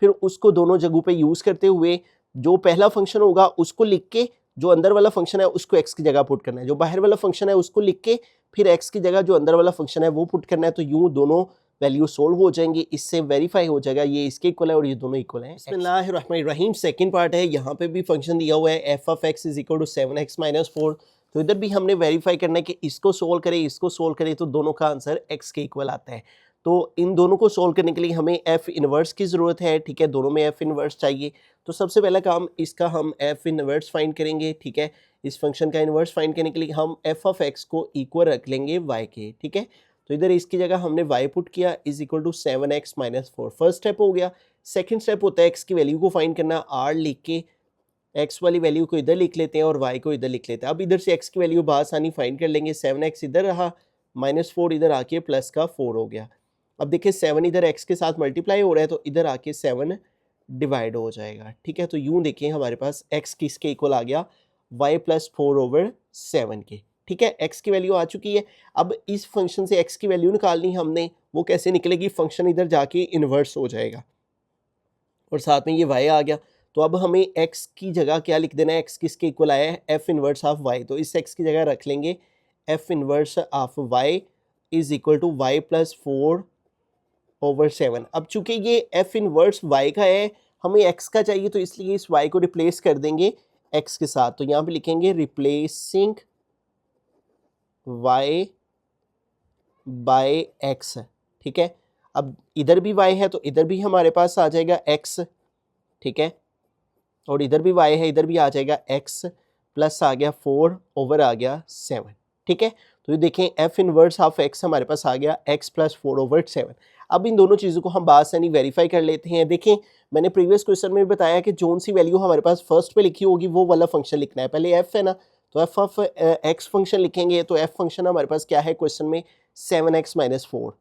Speaker 1: फिर उसको दोनों जगहों पे यूज़ करते हुए जो पहला फंक्शन होगा उसको लिख के, जो अंदर वाला फंक्शन है उसको x की जगह पुट करना है, जो बाहर वाला फंक्शन है उसको लिख के फिर x की जगह जो अंदर वाला फंक्शन है वो पुट करना है। तो यूं दोनों वैल्यू सोल्व हो जाएंगी, इससे वेरीफाई हो जाएगा ये इसके इक्वल है और ये दोनों इक्वल हैं। बिस्मिल्लाहिर्रहमानिर्रहीम, सेकंड पार्ट है, यहाँ पे भी फंक्शन दिया हुआ है f of x is equal to 7x minus 4। तो इधर भी हमने वेरीफाई करना है कि इसको सोल्व करें, इसको सोल्व करें, तो दोनों का आंसर x के इक्वल आता है। तो इन दोनों को सोल्व करने के लिए हमें f इनवर्स की ज़रूरत है, ठीक है, दोनों में f इनवर्स चाहिए। तो सबसे पहला काम इसका हम f इनवर्स फाइंड करेंगे, ठीक है। इस फंक्शन का इनवर्स फाइंड करने के लिए हम f ऑफ x को इक्वल रख लेंगे y के, ठीक है। तो इधर इसकी जगह हमने y पुट किया is equal to 7x minus 4, first step हो गया। सेकंड स्टेप होता है x की वैल्यू को फाइंड करना, r लिख के x वाली वैल्यू को इधर लिख लेते हैं और y को इधर लिख लेते हैं। अब इधर से x की वैल्यू बआसानी फाइंड कर लेंगे, 7x इधर रहा, माइनस 4 इधर आके प्लस का 4 हो गया। अब देखिए 7 इधर x के साथ मल्टीप्लाई हो रहा है तो इधर आके 7 डिवाइड हो जाएगा, ठीक है। तो यूं देखिए हमारे पास x किसके इक्वल आ गया, y प्लस 4/7 के, ठीक है। x की वैल्यू आ चुकी है। अब इस फंक्शन से x की वैल्यू निकालनी हमने, वो कैसे निकलेगी, फंक्शन इधर जाके इन्वर्स हो जाएगा और साथ में ये y आ गया। तो अब हमें x की जगह क्या लिख देना है, x किसके इक्वल आया है, f इनवर्स ऑफ y। तो इस x की जगह रख लेंगे f inverse of y is equal to y plus 4/7। अब चूंकि ये f इनवर्स y का है, हमें x का चाहिए, तो इसलिए इस y को रिप्लेस कर देंगे x के साथ। तो यहाँ पे लिखेंगे रिप्लेसिंग y बाय x, ठीक है। अब इधर भी y है तो इधर भी हमारे पास आ जाएगा x, ठीक है, और इधर भी y है, इधर भी आ जाएगा x, प्लस आ गया 4 ओवर आ गया 7, ठीक है। तो ये देखें f इनवर्स ऑफ x हमारे पास आ गया x प्लस 4/7। अब इन दोनों चीज़ों को हम बासानी वेरीफाई कर लेते हैं। देखें मैंने प्रीवियस क्वेश्चन में भी बताया कि जोन सी वैल्यू हमारे पास फर्स्ट पे लिखी होगी वो वाला फंक्शन लिखना है। पहले f है ना, तो f ऑफ x फंक्शन लिखेंगे। तो f फंक्शन हमारे पास क्या है क्वेश्चन में, 7x माइनस 4।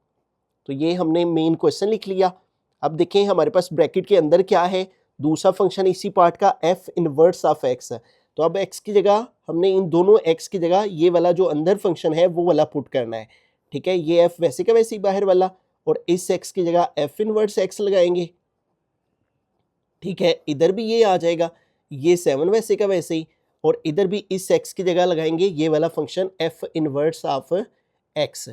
Speaker 1: तो ये हमने मेन क्वेश्चन लिख लिया। अब देखें हमारे पास ब्रैकेट के अंदर क्या है, दूसरा फंक्शन इसी पार्ट का f इनवर्स ऑफ x है। तो अब x की जगह हमने इन दोनों x की जगह ये वाला जो अंदर फंक्शन है वो वाला पुट करना है, ठीक है। ये f वैसे का वैसे ही बाहर वाला, और इस x की जगह f इनवर्स x लगाएंगे, ठीक है। इधर भी ये आ जाएगा, ये 7 वैसे का वैसे ही, और इधर भी इस x की जगह लगाएंगे ये वाला function f inverse of x,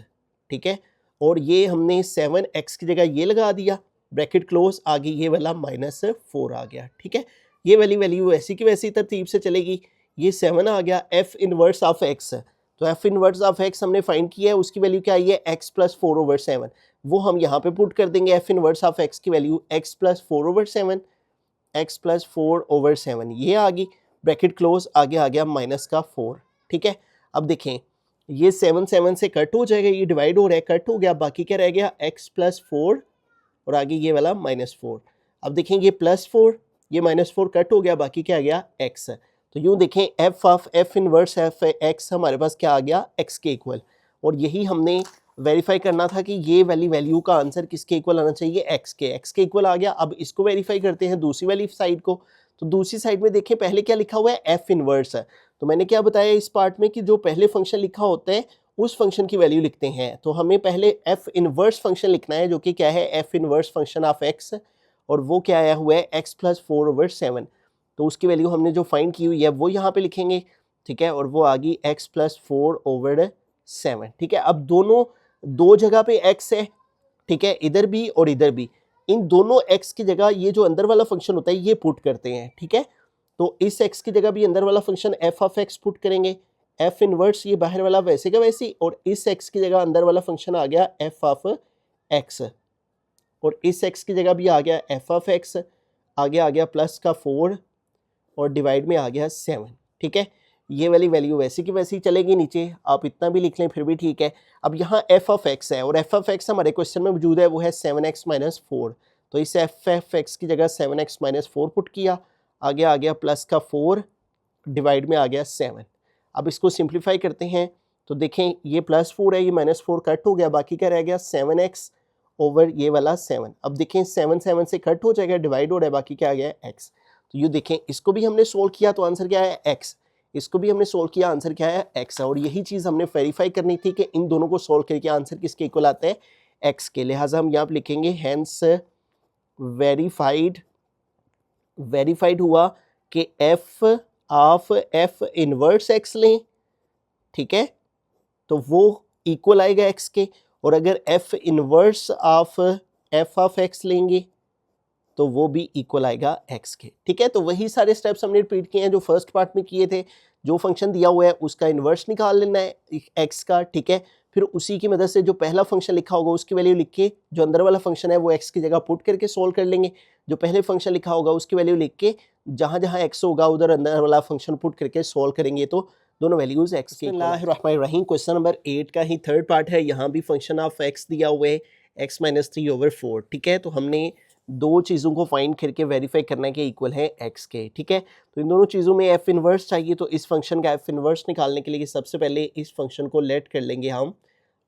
Speaker 1: ठीक है। और ये हमने 7x की जगह ये लगा दिया, ब्रैकेट क्लोज, आगे ये वाला -4 आ गया, ठीक है। ये वाली वैल्यू वैसी की वैसी तरतीब से चलेगी। ये 7 आ गया, f इनवर्स ऑफ x, तो f इनवर्स ऑफ x हमने फाइंड किया है, उसकी वैल्यू क्या आई है, x प्लस 4/7। वो हम यहाँ पे पुट कर देंगे, f इनवर्स ऑफ x की value x plus 4/7, x plus 4/7 ये आ गई, ब्रैकेट क्लोज, आगे आ गया -4, ठीक है। अब देखें ये 7 से कट हो जाएगा, ये डिवाइड हो रहा है, कट हो गया, बाकी क्या रह गया, x प्लस 4 और आगे ये वाला -4। अब देखें ये +4, ये -4 कट हो गया, बाकी क्या आ गया, x। तो यूँ देखें f of f inverse f x हमारे पास क्या आ गया, x के इक्वल। और यही हमने वेरीफाई करना था कि ये वाली वैल्यू का आंसर किसके इक्वल आना चाहिए, x के इक्वल आ गया। अब इसको वेरीफाई करते हैं दूसरी वाली साइड को। तो दूसरी साइड में देखें पहले क्या लिखा हुआ है, f इनवर्स है। तो मैंने क्या बताया इस पार्ट में कि जो पहले फंक्शन लिखा होता है उस फंक्शन की वैल्यू लिखते हैं। तो हमें पहले f इनवर्स फंक्शन लिखना है, जो कि क्या है, f inverse function of x, और वो क्या आया हुआ है, x प्लस 4/7। तो उसकी वैल्यू हमने जो फाइंड की हुई है वो यहाँ पे लिखेंगे, ठीक है, और वो आ गई x प्लस 4/7, ठीक है। अब दोनों दो जगह पे x है, ठीक है, इधर भी और इधर भी। इन दोनों x की जगह ये जो अंदर वाला फंक्शन होता है ये पुट करते हैं, ठीक है। तो इस x की जगह भी अंदर वाला function f of x put करेंगे, f इनवर्स ये बाहर वाला वैसे का वैसे ही, और इस x की जगह अंदर वाला फंक्शन आ गया f ऑफ x, और इस x की जगह भी आ गया f ऑफ x, आगे आ गया प्लस का 4 और डिवाइड में आ गया 7, ठीक है। ये वाली वैल्यू वैसी की वैसी चलेगी नीचे, आप इतना भी लिख लें फिर भी ठीक है। अब यहाँ f ऑफ x है, और f ऑफ x हमारे क्वेश्चन में मौजूद है, वो है 7x माइनस 4। तो इस f ऑफ x की जगह 7x माइनस 4 पुट किया, आगे आ गया प्लस का 4, डिवाइड में आ गया 7। अब इसको सिंप्लीफाई करते हैं, तो देखें ये +4 है, ये -4 कट हो गया, बाकी क्या रह गया, 7x ओवर ये वाला 7। अब देखें 7 से कट हो जाएगा, डिवाइड हो रहा है, बाकी क्या आ गया, x। तो ये देखें इसको भी हमने सोल्व किया तो आंसर क्या है, x। इसको भी हमने सोल्व किया, आंसर क्या है, x। और यही चीज़ हमने वेरीफाई करनी थी कि इन दोनों को सोल्व करके आंसर किसके इक्वल आता है, x के। लिहाजा हम यहाँ पर लिखेंगे हैंस वेरीफाइड हुआ कि f of f inverse x लें, ठीक है, तो वो इक्वल आएगा x के। और अगर f inverse of f of x लेंगे तो वो भी इक्वल आएगा x के, ठीक है। तो वही सारे स्टेप्स हमने रिपीट किए हैं जो फर्स्ट पार्ट में किए थे। जो फंक्शन दिया हुआ है उसका इन्वर्स निकाल लेना है x का, ठीक है। फिर उसी की मदद से जो पहला फंक्शन लिखा होगा उसकी वैल्यू लिख के जो अंदर वाला फंक्शन है वो x की जगह पुट करके सोल्व कर लेंगे। जो पहले फंक्शन लिखा होगा उसकी वैल्यू लिख के जहाँ जहाँ x होगा उधर अंदर वाला फंक्शन पुट करके सोल्व करेंगे, तो दोनों वैल्यूज x के। बिस्मिल्लाहिर्रहमानिर्रहीम, क्वेश्चन नंबर 8 का ही थर्ड पार्ट है। यहाँ भी फंक्शन ऑफ x दिया हुआ है x माइनस 3/4, ठीक है। तो हमने दो चीज़ों को फाइंड करके वेरीफाई करना है कि इक्वल है x के, ठीक है। तो इन दोनों चीज़ों में f इनवर्स चाहिए, तो इस फंक्शन का f इनवर्स निकालने के लिए सबसे पहले इस फंक्शन को लेट कर लेंगे हम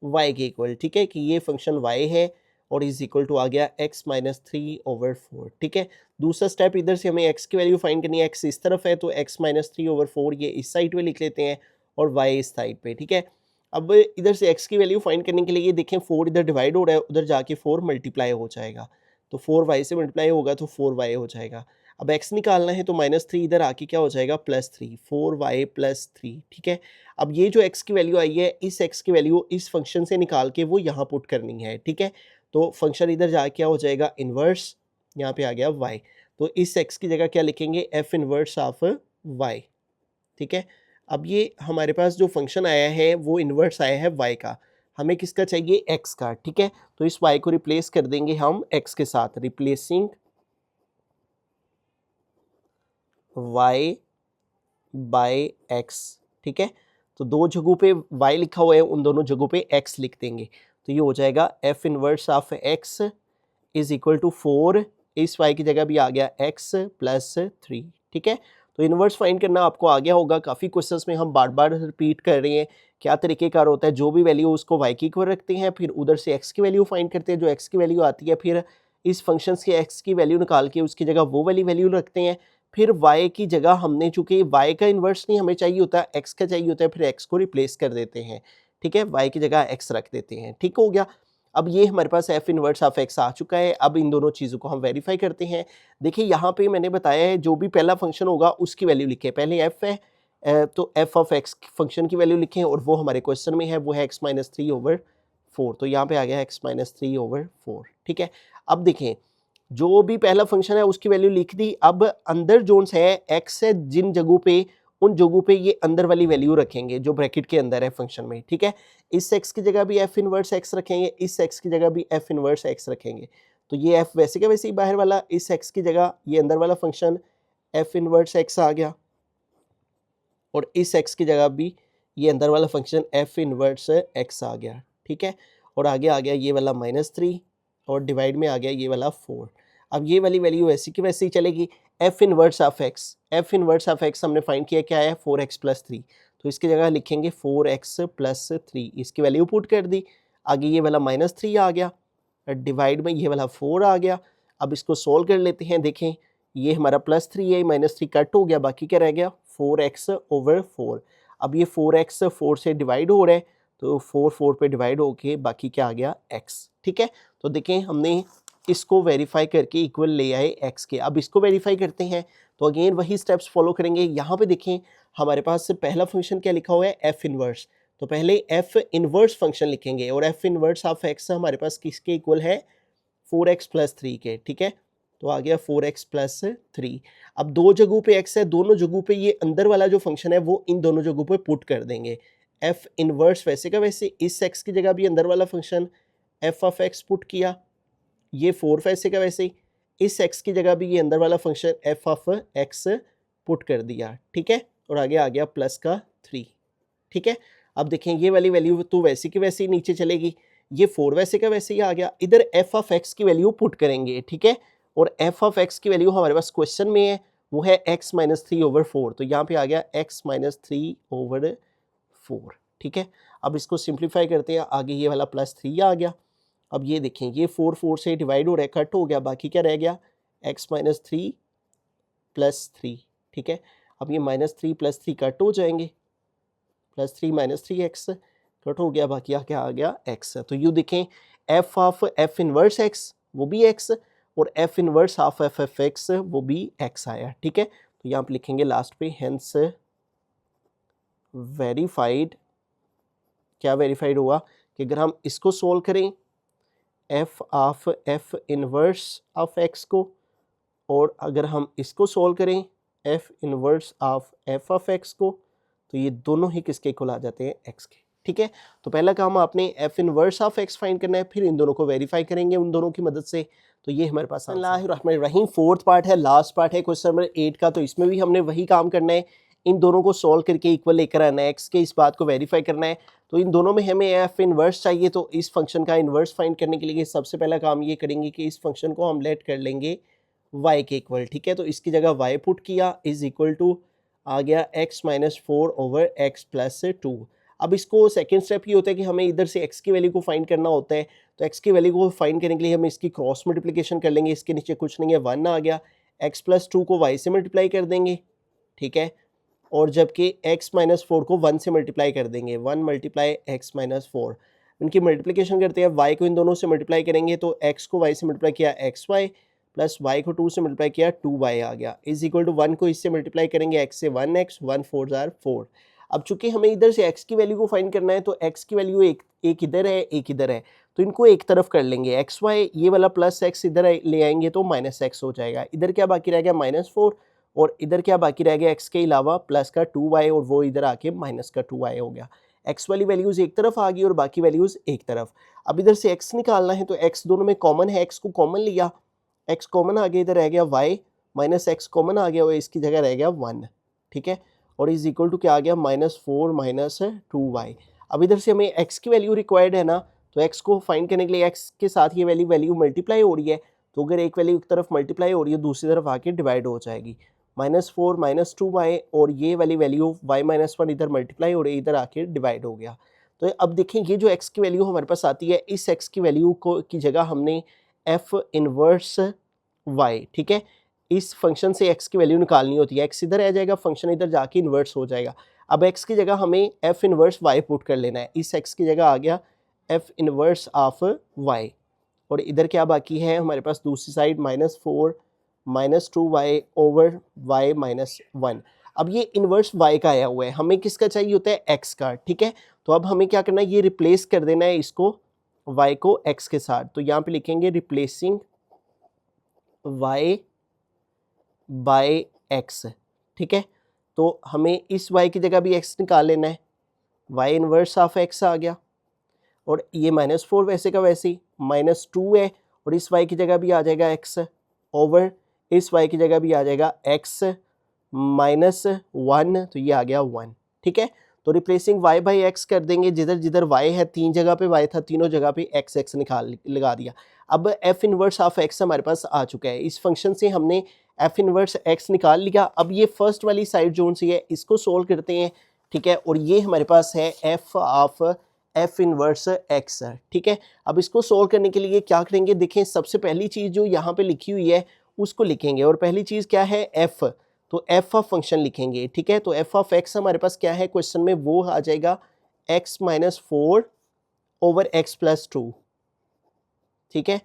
Speaker 1: y के इक्वल, ठीक है, कि ये फंक्शन y है और इज इक्वल टू आ गया x माइनस 3/4, ठीक है। दूसरा स्टेप इधर से हमें x की वैल्यू फाइंड करनी है, x इस तरफ है तो x माइनस 3/4 ये इस साइड पे लिख लेते हैं और y इस साइड पे, ठीक है। अब इधर से x की वैल्यू फाइंड करने के लिए ये देखें 4 इधर डिवाइड हो रहा है, उधर जाके 4 मल्टीप्लाई हो जाएगा, तो 4y से मल्टीप्लाई होगा तो 4y हो जाएगा। अब x निकालना है तो -3 इधर आके क्या हो जाएगा +3, 4y + 3, ठीक है। अब ये जो x की वैल्यू आई है, इस x की वैल्यू इस फंक्शन से निकाल के वो यहाँ पुट करनी है, ठीक है। तो फंक्शन इधर जाके क्या हो जाएगा इन्वर्स, यहाँ पे आ गया y, तो इस x की जगह क्या लिखेंगे f इन्वर्स ऑफ y, ठीक है। अब ये हमारे पास जो फंक्शन आया है वो इन्वर्स आया है y का, हमें किसका चाहिए x का, ठीक है। तो इस y को रिप्लेस कर देंगे हम x के साथ, रिप्लेसिंग y बाय x, ठीक है। तो दो जगहों पे y लिखा हुआ है, उन दोनों जगहों पे x लिख देंगे, तो ये हो जाएगा f inverse of x is equal to 4, इस y की जगह भी आ गया x प्लस 3, ठीक है। तो इनवर्स फाइंड करना आपको आ गया होगा, काफ़ी क्वेश्चंस में हम बार बार रिपीट कर रहे हैं क्या तरीकेकार होता है, जो भी वैल्यू उसको y की इक्वल रखते हैं, फिर उधर से x की वैल्यू फाइंड करते हैं, जो x की वैल्यू आती है फिर इस फंक्शन के x की वैल्यू निकाल के उसकी जगह वो वाली वैल्यू रखते हैं, फिर y की जगह हमने चूंकि y का इन्वर्स नहीं हमें चाहिए होता, x का चाहिए होता है, फिर x को रिप्लेस कर देते हैं, ठीक है, y की जगह x रख देते हैं, ठीक हो गया। अब ये हमारे पास f इनवर्स ऑफ x आ चुका है। अब इन दोनों चीज़ों को हम वेरीफाई करते हैं। देखिए यहाँ पे मैंने बताया है जो भी पहला फंक्शन होगा उसकी वैल्यू लिखें, पहले f है तो f ऑफ x फंक्शन की वैल्यू लिखें और वो हमारे क्वेश्चन में है, वो है x माइनस 3/4, तो यहाँ पे आ गया x माइनस 3/4, ठीक है। अब देखें जो भी पहला फंक्शन है उसकी वैल्यू लिख दी, अब अंदर जोन है x है, जिन जगहों पे उन जगहों पे ये अंदर वाली वैल्यू रखेंगे जो ब्रैकेट के अंदर है फंक्शन में, ठीक है। इस x की जगह भी f इनवर्स x रखेंगे, इस x की जगह भी f इनवर्स x रखेंगे, तो ये f वैसे का वैसे ही बाहर वाला, इस x की जगह ये अंदर वाला फंक्शन f इनवर्स x आ गया और इस x की जगह भी ये अंदर वाला फंक्शन f इनवर्स x आ गया, ठीक है। और आगे आ गया ये वाला -3 और डिवाइड में आ गया ये वाला 4। अब ये वाली वैल्यू वैसी की वैसी ही चलेगी, f इनवर्स ऑफ x हमने फाइंड किया क्या है 4x + 3, तो इसकी जगह लिखेंगे 4x + 3, इसकी वैल्यू पुट कर दी, आगे ये वाला -3 आ गया, डिवाइड में ये वाला 4 आ गया। अब इसको सोल्व कर लेते हैं, देखें ये हमारा +3 है, -3 कट हो गया, बाकी क्या रह गया 4x/4। अब ये 4x 4 से डिवाइड हो रहा है, तो 4 पे डिवाइड होके बाकी क्या आ गया x, ठीक है। तो देखें हमने इसको वेरीफाई करके इक्वल ले आए x के। अब इसको वेरीफाई करते हैं तो अगेन वही स्टेप्स फॉलो करेंगे। यहाँ पे देखें हमारे पास पहला फंक्शन क्या लिखा हुआ है f इनवर्स, तो पहले f इनवर्स फंक्शन लिखेंगे और f इनवर्स ऑफ x हमारे पास किसके इक्वल है 4x + 3 के, ठीक है। तो आ गया 4x + 3। अब दो जगहों पे x है, दोनों जगहों पे ये अंदर वाला जो फंक्शन है वो इन दोनों जगहों पे पुट कर देंगे, f इनवर्स वैसे का वैसे, इस x की जगह भी अंदर वाला function f of x put किया, ये 4 वैसे का वैसे ही, इस x की जगह भी ये अंदर वाला function f of x put कर दिया, ठीक है। और आगे आ गया +3, ठीक है। अब देखें ये वाली वैल्यू तो वैसी की वैसी नीचे चलेगी, ये 4 वैसे का वैसे ही आ गया, इधर f ऑफ x की वैल्यू पुट करेंगे, ठीक है। और f ऑफ x की वैल्यू हमारे पास क्वेश्चन में है, वो है x माइनस 3/4, तो यहाँ पे आ गया x माइनस 3/4, ठीक है। अब इसको सिंप्लीफाई करते हैं, आगे ये वाला +3 आ गया। अब ये देखें ये 4 से डिवाइड हो रहा है, कट हो गया, बाकी क्या रह गया x माइनस 3 + 3, ठीक है। अब ये -3 + 3 कट हो जाएंगे, +3 -3x कट हो गया, बाकी क्या आ गया x। तो यू देखें f of f inverse x वो भी x और f inverse of f of x वो भी x आया, ठीक है। तो यहाँ पे लिखेंगे लास्ट पे हेंस वेरीफाइड, क्या वेरीफाइड हुआ कि अगर हम इसको सोल्व करें f of f inverse of x को, और अगर हम इसको सोल्व करें f inverse of f of x को, तो ये दोनों ही किसके इक्वल आ जाते हैं x के, ठीक है। तो पहला काम आपने f inverse of x find करना है, फिर इन दोनों को वेरीफाई करेंगे उन दोनों की मदद से। तो ये हमारे पास बिस्मिल्लाहिर्रहमानिर्रहीम फोर्थ पार्ट है, लास्ट पार्ट है क्वेश्चन नंबर 8 का। तो इसमें भी हमने वही काम करना है, इन दोनों को सॉल्व करके इक्वल लेकर आना है, x के इस बात को वेरीफाई करना है। तो इन दोनों में हमें f इनवर्स चाहिए, तो इस फंक्शन का इनवर्स फाइंड करने के लिए सबसे पहला काम ये करेंगे कि इस फंक्शन को हम लेट कर लेंगे y के इक्वल, ठीक है। तो इसकी जगह y पुट किया इज इक्वल टू आ गया x माइनस 4/x प्लस 2। अब इसको सेकेंड स्टेप ये होता है कि हमें इधर से x की वैल्यू को फाइंड करना होता है, तो x की वैल्यू को फाइंड करने के लिए हम इसकी क्रॉस मल्टीप्लिकेशन कर लेंगे, इसके नीचे कुछ नहीं है 1 आ गया, x + 2 को y से मल्टीप्लाई कर देंगे, ठीक है। और जबकि x माइनस 4 को 1 से मल्टीप्लाई कर देंगे, 1 × x माइनस 4, इनकी मल्टीप्लिकेशन करते हैं, y को इन दोनों से मल्टीप्लाई करेंगे, तो x को y से मल्टीप्लाई किया xy प्लस y को 2 से मल्टीप्लाई किया 2y आ गया, इज इक्वल टू 1 को इससे मल्टीप्लाई करेंगे x से 1x, 1 4 जार 4। अब चूंकि हमें इधर से x की वैल्यू को फाइंड करना है तो x की वैल्यू एक इधर है एक इधर है, तो इनको एक तरफ कर लेंगे, एक्स वाई ये वाला प्लस एक्स इधर ले आएंगे तो माइनस एक्स हो जाएगा। इधर क्या बाकी रह गया -4 और इधर क्या बाकी रह गया एक्स के अलावा प्लस का 2y और वो इधर आके माइनस का 2y हो गया। एक्स वाली वैल्यूज एक तरफ आ गई और बाकी वैल्यूज एक तरफ। अब इधर से एक्स निकालना है तो एक्स दोनों में कॉमन है, एक्स को कॉमन लिया, एक्स कॉमन आ गया, इधर रह गया वाई माइनस एक्स कॉमन आ गया और इसकी जगह रह गया 1, ठीक है, और इज इक्वल टू क्या आ गया -4 माइनस 2y। अब इधर से हमें x की वैल्यू रिक्वायर्ड है ना, तो x को फाइंड करने के लिए x के साथ ये वैल्यू मल्टीप्लाई हो रही है, तो अगर एक वैल्यू एक तरफ मल्टीप्लाई हो रही है दूसरी तरफ आके डिवाइड हो जाएगी, -4 माइनस 2y और ये वाली वैल्यू y माइनस 1 इधर मल्टीप्लाई हो रही है, इधर आके डिवाइड हो गया। तो अब देखें ये जो x की वैल्यू हमारे पास आती है, इस x की वैल्यू को की जगह हमने f इनवर्स y, ठीक है, इस फंक्शन से x की वैल्यू निकालनी होती है, x इधर आ जाएगा, फंक्शन इधर जाके इन्वर्स हो जाएगा। अब x की जगह हमें f इनवर्स y पुट कर लेना है, इस x की जगह आ गया f इनवर्स ऑफ y और इधर क्या बाकी है हमारे पास दूसरी side -4 minus 2y over y minus 1। अब ये इनवर्स y का आया हुआ है, हमें किसका चाहिए होता है x का, ठीक है, तो अब हमें क्या करना है, ये रिप्लेस कर देना है इसको y को x के साथ, तो यहाँ पे लिखेंगे रिप्लेसिंग y बाय x, ठीक है, तो हमें इस y की जगह भी x निकाल लेना है, y इनवर्स ऑफ x आ गया और ये -4 वैसे का वैसे ही -2 है और इस y की जगह भी आ जाएगा x ओवर इस y की जगह भी आ जाएगा x -1, तो ये आ गया 1, ठीक है, तो रिप्लेसिंग y बाई x कर देंगे, जिधर जिधर y है 3 जगह पे y था, तीनों जगह पे x लगा दिया। अब f इनवर्स ऑफ x हमारे पास आ चुका है, इस फंक्शन से हमने f इनवर्स x निकाल लिया। अब ये फर्स्ट वाली साइड जोन सी है, इसको सोल्व करते हैं, ठीक है, और ये हमारे पास है f of f inverse x, ठीक है। अब इसको सोल्व करने के लिए क्या करेंगे, देखें सबसे पहली चीज़ जो यहाँ पे लिखी हुई है उसको लिखेंगे और पहली चीज़ क्या है f, तो f ऑफ फंक्शन लिखेंगे, ठीक है, तो f ऑफ x हमारे पास क्या है क्वेश्चन में, वो आ जाएगा x minus 4 over x plus 2, ठीक है।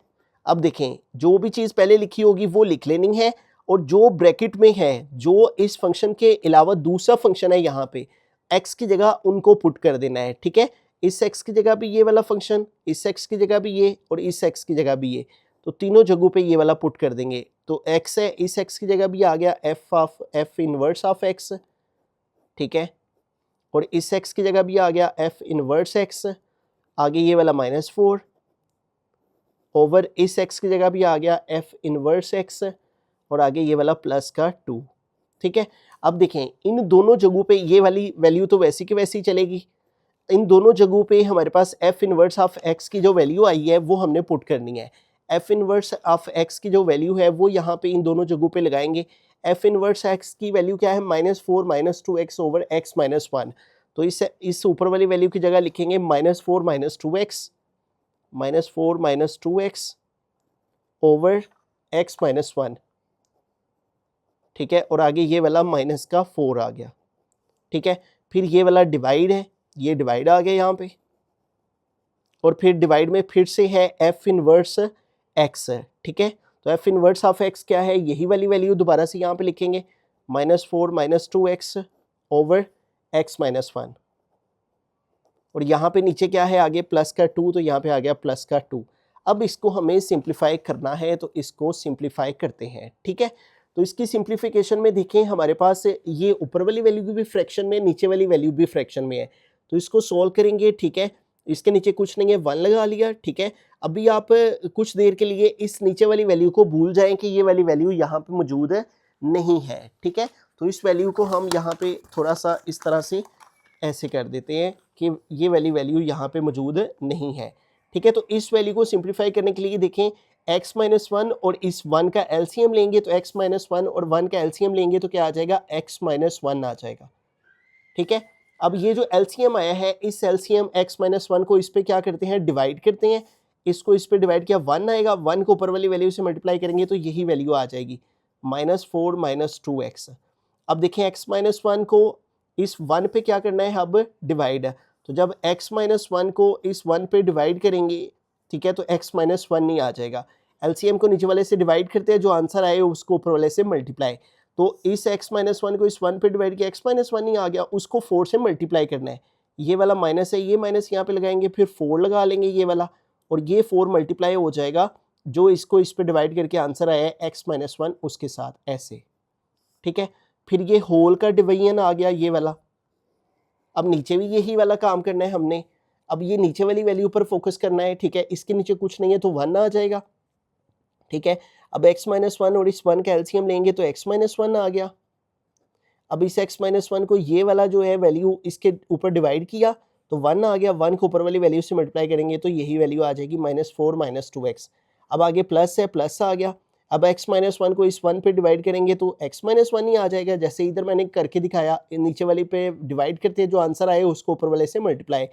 Speaker 1: अब देखें जो भी चीज़ पहले लिखी होगी वो लिख लेनी है और जो ब्रैकेट में है, जो इस फंक्शन के अलावा दूसरा फंक्शन है यहाँ पे x की जगह उनको पुट कर देना है, ठीक है, इस x की जगह भी ये वाला फंक्शन, इस x की जगह भी ये और इस x की जगह भी ये, तो तीनों जगहों पे ये वाला पुट कर देंगे, तो x है, इस x की जगह भी आ गया f इनवर्स ऑफ x, ठीक है, और इस x की जगह भी आ गया f इनवर्स x, आगे ये वाला -4 ओवर इस x की जगह भी आ गया f इनवर्स x और आगे ये वाला प्लस का 2, ठीक है। अब देखें इन दोनों जगहों पे ये वाली वैल्यू तो वैसी की वैसी चलेगी, इन दोनों जगहों पे हमारे पास f इनवर्स ऑफ x की जो वैल्यू आई है वो हमने पुट करनी है, f इनवर्स ऑफ x की जो वैल्यू है वो यहाँ पे इन दोनों जगहों पे लगाएंगे। f इनवर्स x की वैल्यू क्या है, -4 minus 2x over x minus 1, तो इस ऊपर वाली वैल्यू की जगह लिखेंगे -4 minus 2x minus 2x over x minus 1, ठीक है, और आगे ये वाला माइनस का 4 आ गया, ठीक है, फिर ये वाला डिवाइड है, ये डिवाइड आ गया यहाँ पे और फिर डिवाइड में फिर से है f इनवर्स x, ठीक है, तो f इनवर्स ऑफ x क्या है, यही वाली वैल्यू दोबारा से यहाँ पे लिखेंगे -4 minus 2x over x minus 1 और यहाँ पे नीचे क्या है आगे प्लस का 2, तो यहाँ पे आ गया प्लस का 2। अब इसको हमें सिंप्लीफाई करना है तो इसको सिंप्लीफाई करते हैं, ठीक है, तो इसकी सिंप्लीफिकेशन में देखें हमारे पास ये ऊपर वाली वैल्यू भी फ्रैक्शन में, नीचे वाली वैल्यू भी फ्रैक्शन में है, तो इसको सोल्व करेंगे, ठीक है, इसके नीचे कुछ नहीं है 1 लगा लिया, ठीक है। अभी आप कुछ देर के लिए इस नीचे वाली वैल्यू को भूल जाएं कि ये वाली वैल्यू यहाँ पे मौजूद नहीं है, ठीक है, तो इस वैल्यू को हम यहाँ पे थोड़ा सा इस तरह से ऐसे कर देते हैं कि ये वाली वैल्यू यहाँ पे मौजूद नहीं है, ठीक है, तो इस वैल्यू को सिंप्लीफाई करने के लिए देखें x माइनस 1 और इस 1 का एलसीएम लेंगे तो x माइनस 1 और 1 का एलसीएम लेंगे तो क्या आ जाएगा, x माइनस 1 आ जाएगा, ठीक है। अब ये जो एलसीएम आया है इस एलसीएम x माइनस 1 को इस पे क्या करते हैं, डिवाइड करते हैं, इसको इस पे डिवाइड किया 1 आएगा, 1 को ऊपर वाली वैल्यू से मल्टीप्लाई करेंगे तो यही वैल्यू आ जाएगी -4 माइनस 2x। अब देखें x माइनस 1 को इस 1 पे क्या करना है, अब डिवाइड, तो जब x माइनस 1 को इस 1 पे डिवाइड करेंगे, ठीक है, तो x माइनस 1 नहीं आ जाएगा, एलसीएम को नीचे वाले से डिवाइड करते हैं, जो आंसर आए उसको ऊपर वाले से मल्टीप्लाई। तो इस x माइनस वन को इस 1 पे डिवाइड किया, x माइनस वन ही आ गया, उसको 4 से मल्टीप्लाई करना है। ये वाला माइनस है, ये माइनस यहाँ पे लगाएंगे, फिर 4 लगा लेंगे ये वाला, और ये 4 मल्टीप्लाई हो जाएगा जो इसको इस पे डिवाइड करके आंसर आया है x माइनस वन उसके साथ, ऐसे। ठीक है, फिर ये होल का डिवीजन आ गया ये वाला। अब नीचे भी यही वाला काम करना है हमने। अब ये नीचे वाली वैल्यू पर फोकस करना है। ठीक है, इसके नीचे कुछ नहीं है तो 1 आ जाएगा। ठीक है, अब x माइनस वन और इस 1 का एलसीएम लेंगे तो x माइनस वन आ गया। अब इस x माइनस वन को ये वाला जो है वैल्यू इसके ऊपर डिवाइड किया तो 1 आ गया, 1 को ऊपर वाली वैल्यू से मल्टीप्लाई करेंगे तो यही वैल्यू आ जाएगी -4 माइनस 2x। अब आगे प्लस है, प्लस आ गया। अब x माइनस वन को इस 1 पे डिवाइड करेंगे तो x माइनस वन ही आ जाएगा, जैसे इधर मैंने करके दिखाया। नीचे वाली पे डिवाइड करते हैं, जो आंसर आए उसको ऊपर वाले से मल्टीप्लाई।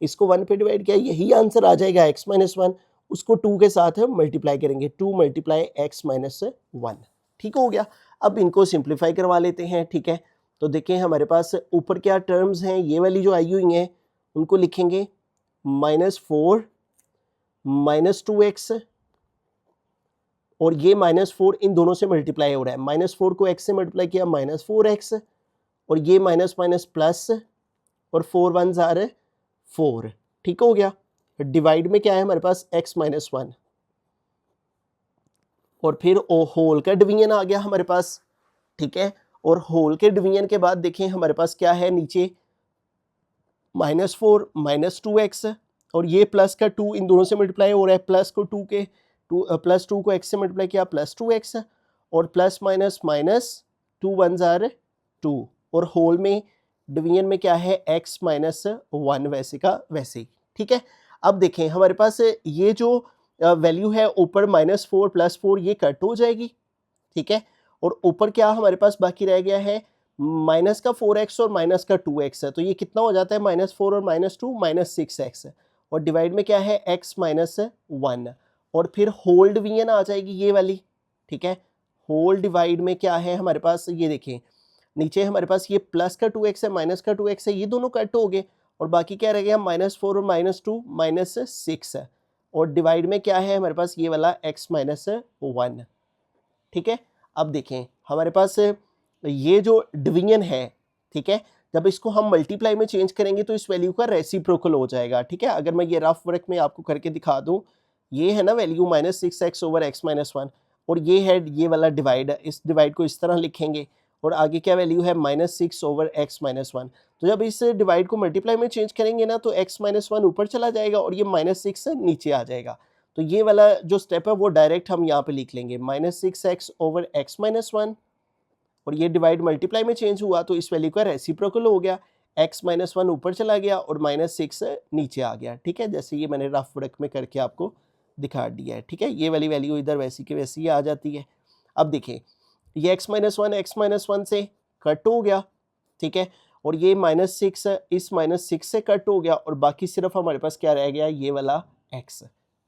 Speaker 1: इसको 1 पे डिवाइड किया, यही आंसर आ जाएगा x माइनस वन, उसको 2 के साथ मल्टीप्लाई करेंगे, 2 मल्टीप्लाई x माइनस वन। ठीक हो गया। अब इनको सिंप्लीफाई करवा लेते हैं। ठीक है, तो देखें हमारे पास ऊपर क्या टर्म्स हैं, ये वाली जो आई हुई हैं उनको लिखेंगे -4 माइनस 2x, और ये -4 इन दोनों से मल्टीप्लाई हो रहा है। -4 को x से मल्टीप्लाई किया -4x, और ये माइनस माइनस प्लस, और 4 1 ज़ार 4। ठीक हो गया। डिवाइड में क्या है हमारे पास x माइनस वन, और फिर ओ होल का डिवीजन आ गया हमारे पास। ठीक है, और होल के डिवीजन के बाद देखें हमारे पास क्या है नीचे -4 माइनस 2x, और ये प्लस का 2 इन दोनों से मल्टीप्लाई हो रहा है। प्लस को 2 के प्लस 2 को x से मल्टीप्लाई किया +2x, और प्लस माइनस माइनस 2 1 ज़ार 2, और होल में डिवीजन में क्या है x माइनस वन, वैसे का वैसे ही। ठीक है, अब देखें हमारे पास ये जो वैल्यू है ऊपर -4 +4 ये कट हो जाएगी। ठीक है, और ऊपर क्या हमारे पास बाकी रह गया है माइनस का 4x और माइनस का 2x है, तो ये कितना हो जाता है -4 और -2 -6x, और डिवाइड में क्या है x माइनस वन, और फिर होल डिवीजन आ जाएगी ये वाली। ठीक है, होल डिवाइड में क्या है हमारे पास, ये देखें नीचे हमारे पास ये प्लस का 2x है माइनस का 2x है, ये दोनों कट हो गए, और बाकी क्या रह गया -4 और -2 -6 है, और डिवाइड में क्या है हमारे पास ये वाला x माइनस वन। ठीक है, अब देखें हमारे पास ये जो डिवीजन है, ठीक है, जब इसको हम मल्टीप्लाई में चेंज करेंगे तो इस वैल्यू का रेसिप्रोकल हो जाएगा। ठीक है, अगर मैं ये रफ वर्क में आपको करके दिखा दूं, ये है ना value -6x over x minus one, और ये है ये वाला डिवाइड, इस डिवाइड को इस तरह लिखेंगे, और आगे क्या वैल्यू है -6 ओवर x माइनस वन। तो जब इस डिवाइड को मल्टीप्लाई में चेंज करेंगे ना तो x माइनस वन ऊपर चला जाएगा और ये -6 नीचे आ जाएगा। तो ये वाला जो स्टेप है वो डायरेक्ट हम यहाँ पे लिख लेंगे -6x over x minus one, और ये डिवाइड मल्टीप्लाई में चेंज हुआ तो इस वैल्यू का रेसिप्रोकल हो गया, x माइनस वन ऊपर चला गया और -6 नीचे आ गया। ठीक है, जैसे ये मैंने रफ वर्क में करके आपको दिखा दिया है। ठीक है, ये वाली वैल्यू इधर वैसी की वैसी आ जाती है। अब देखिए ये x माइनस वन से कट हो गया। ठीक है, और ये -6 इस -6 से कट हो गया, और बाकी सिर्फ हमारे पास क्या रह गया, ये वाला x।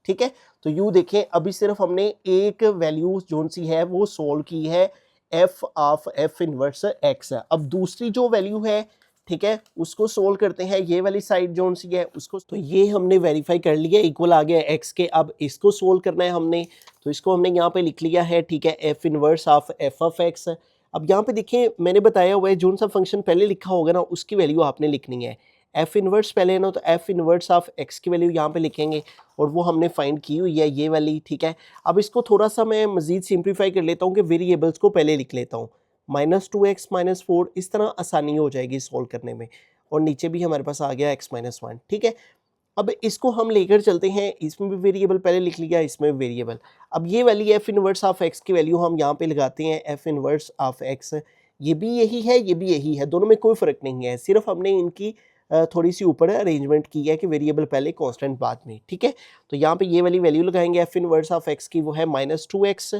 Speaker 1: ठीक है, तो यूँ देखें अभी सिर्फ हमने एक वैल्यू जोन सी है वो सोल्व की है, f of f inverse x है। अब दूसरी जो वैल्यू है, ठीक है, उसको सोल्व करते हैं, ये वाली साइड जोन सी है उसको। तो ये हमने वेरीफाई कर लिया, इक्वल आ गया x के। अब इसको सोल्व करना है हमने, तो इसको हमने यहाँ पे लिख लिया है। ठीक है, f inverse of f of x। अब यहाँ पे देखिए मैंने बताया हुआ है जो सा फंक्शन पहले लिखा होगा ना उसकी वैल्यू आपने लिखनी है। f इनवर्स पहले है ना, तो f इनवर्स ऑफ x की वैल्यू यहाँ पे लिखेंगे, और वो हमने फाइंड की हुई है ये वाली। ठीक है, अब इसको थोड़ा सा मैं मजीद सिंप्लीफाई कर लेता हूँ कि वेरिएबल्स को पहले लिख लेता हूँ, -2x -4, इस तरह आसानी हो जाएगी सॉल्व करने में, और नीचे भी हमारे पास आ गया x -1। ठीक है, अब इसको हम लेकर चलते हैं, इसमें भी वेरिएबल पहले लिख लिया, इसमें भी वेरिएबल। अब ये वाली f इनवर्स ऑफ x की वैल्यू हम यहाँ पे लगाते हैं, f इनवर्स ऑफ x, ये भी यही है ये भी यही है, दोनों में कोई फ़र्क नहीं है, सिर्फ हमने इनकी थोड़ी सी ऊपर अरेंजमेंट की है कि वेरिएबल पहले कांस्टेंट बाद में। ठीक है, तो यहाँ पे ये वाली वैल्यू लगाएंगे f इनवर्स ऑफ x की, वो है -2x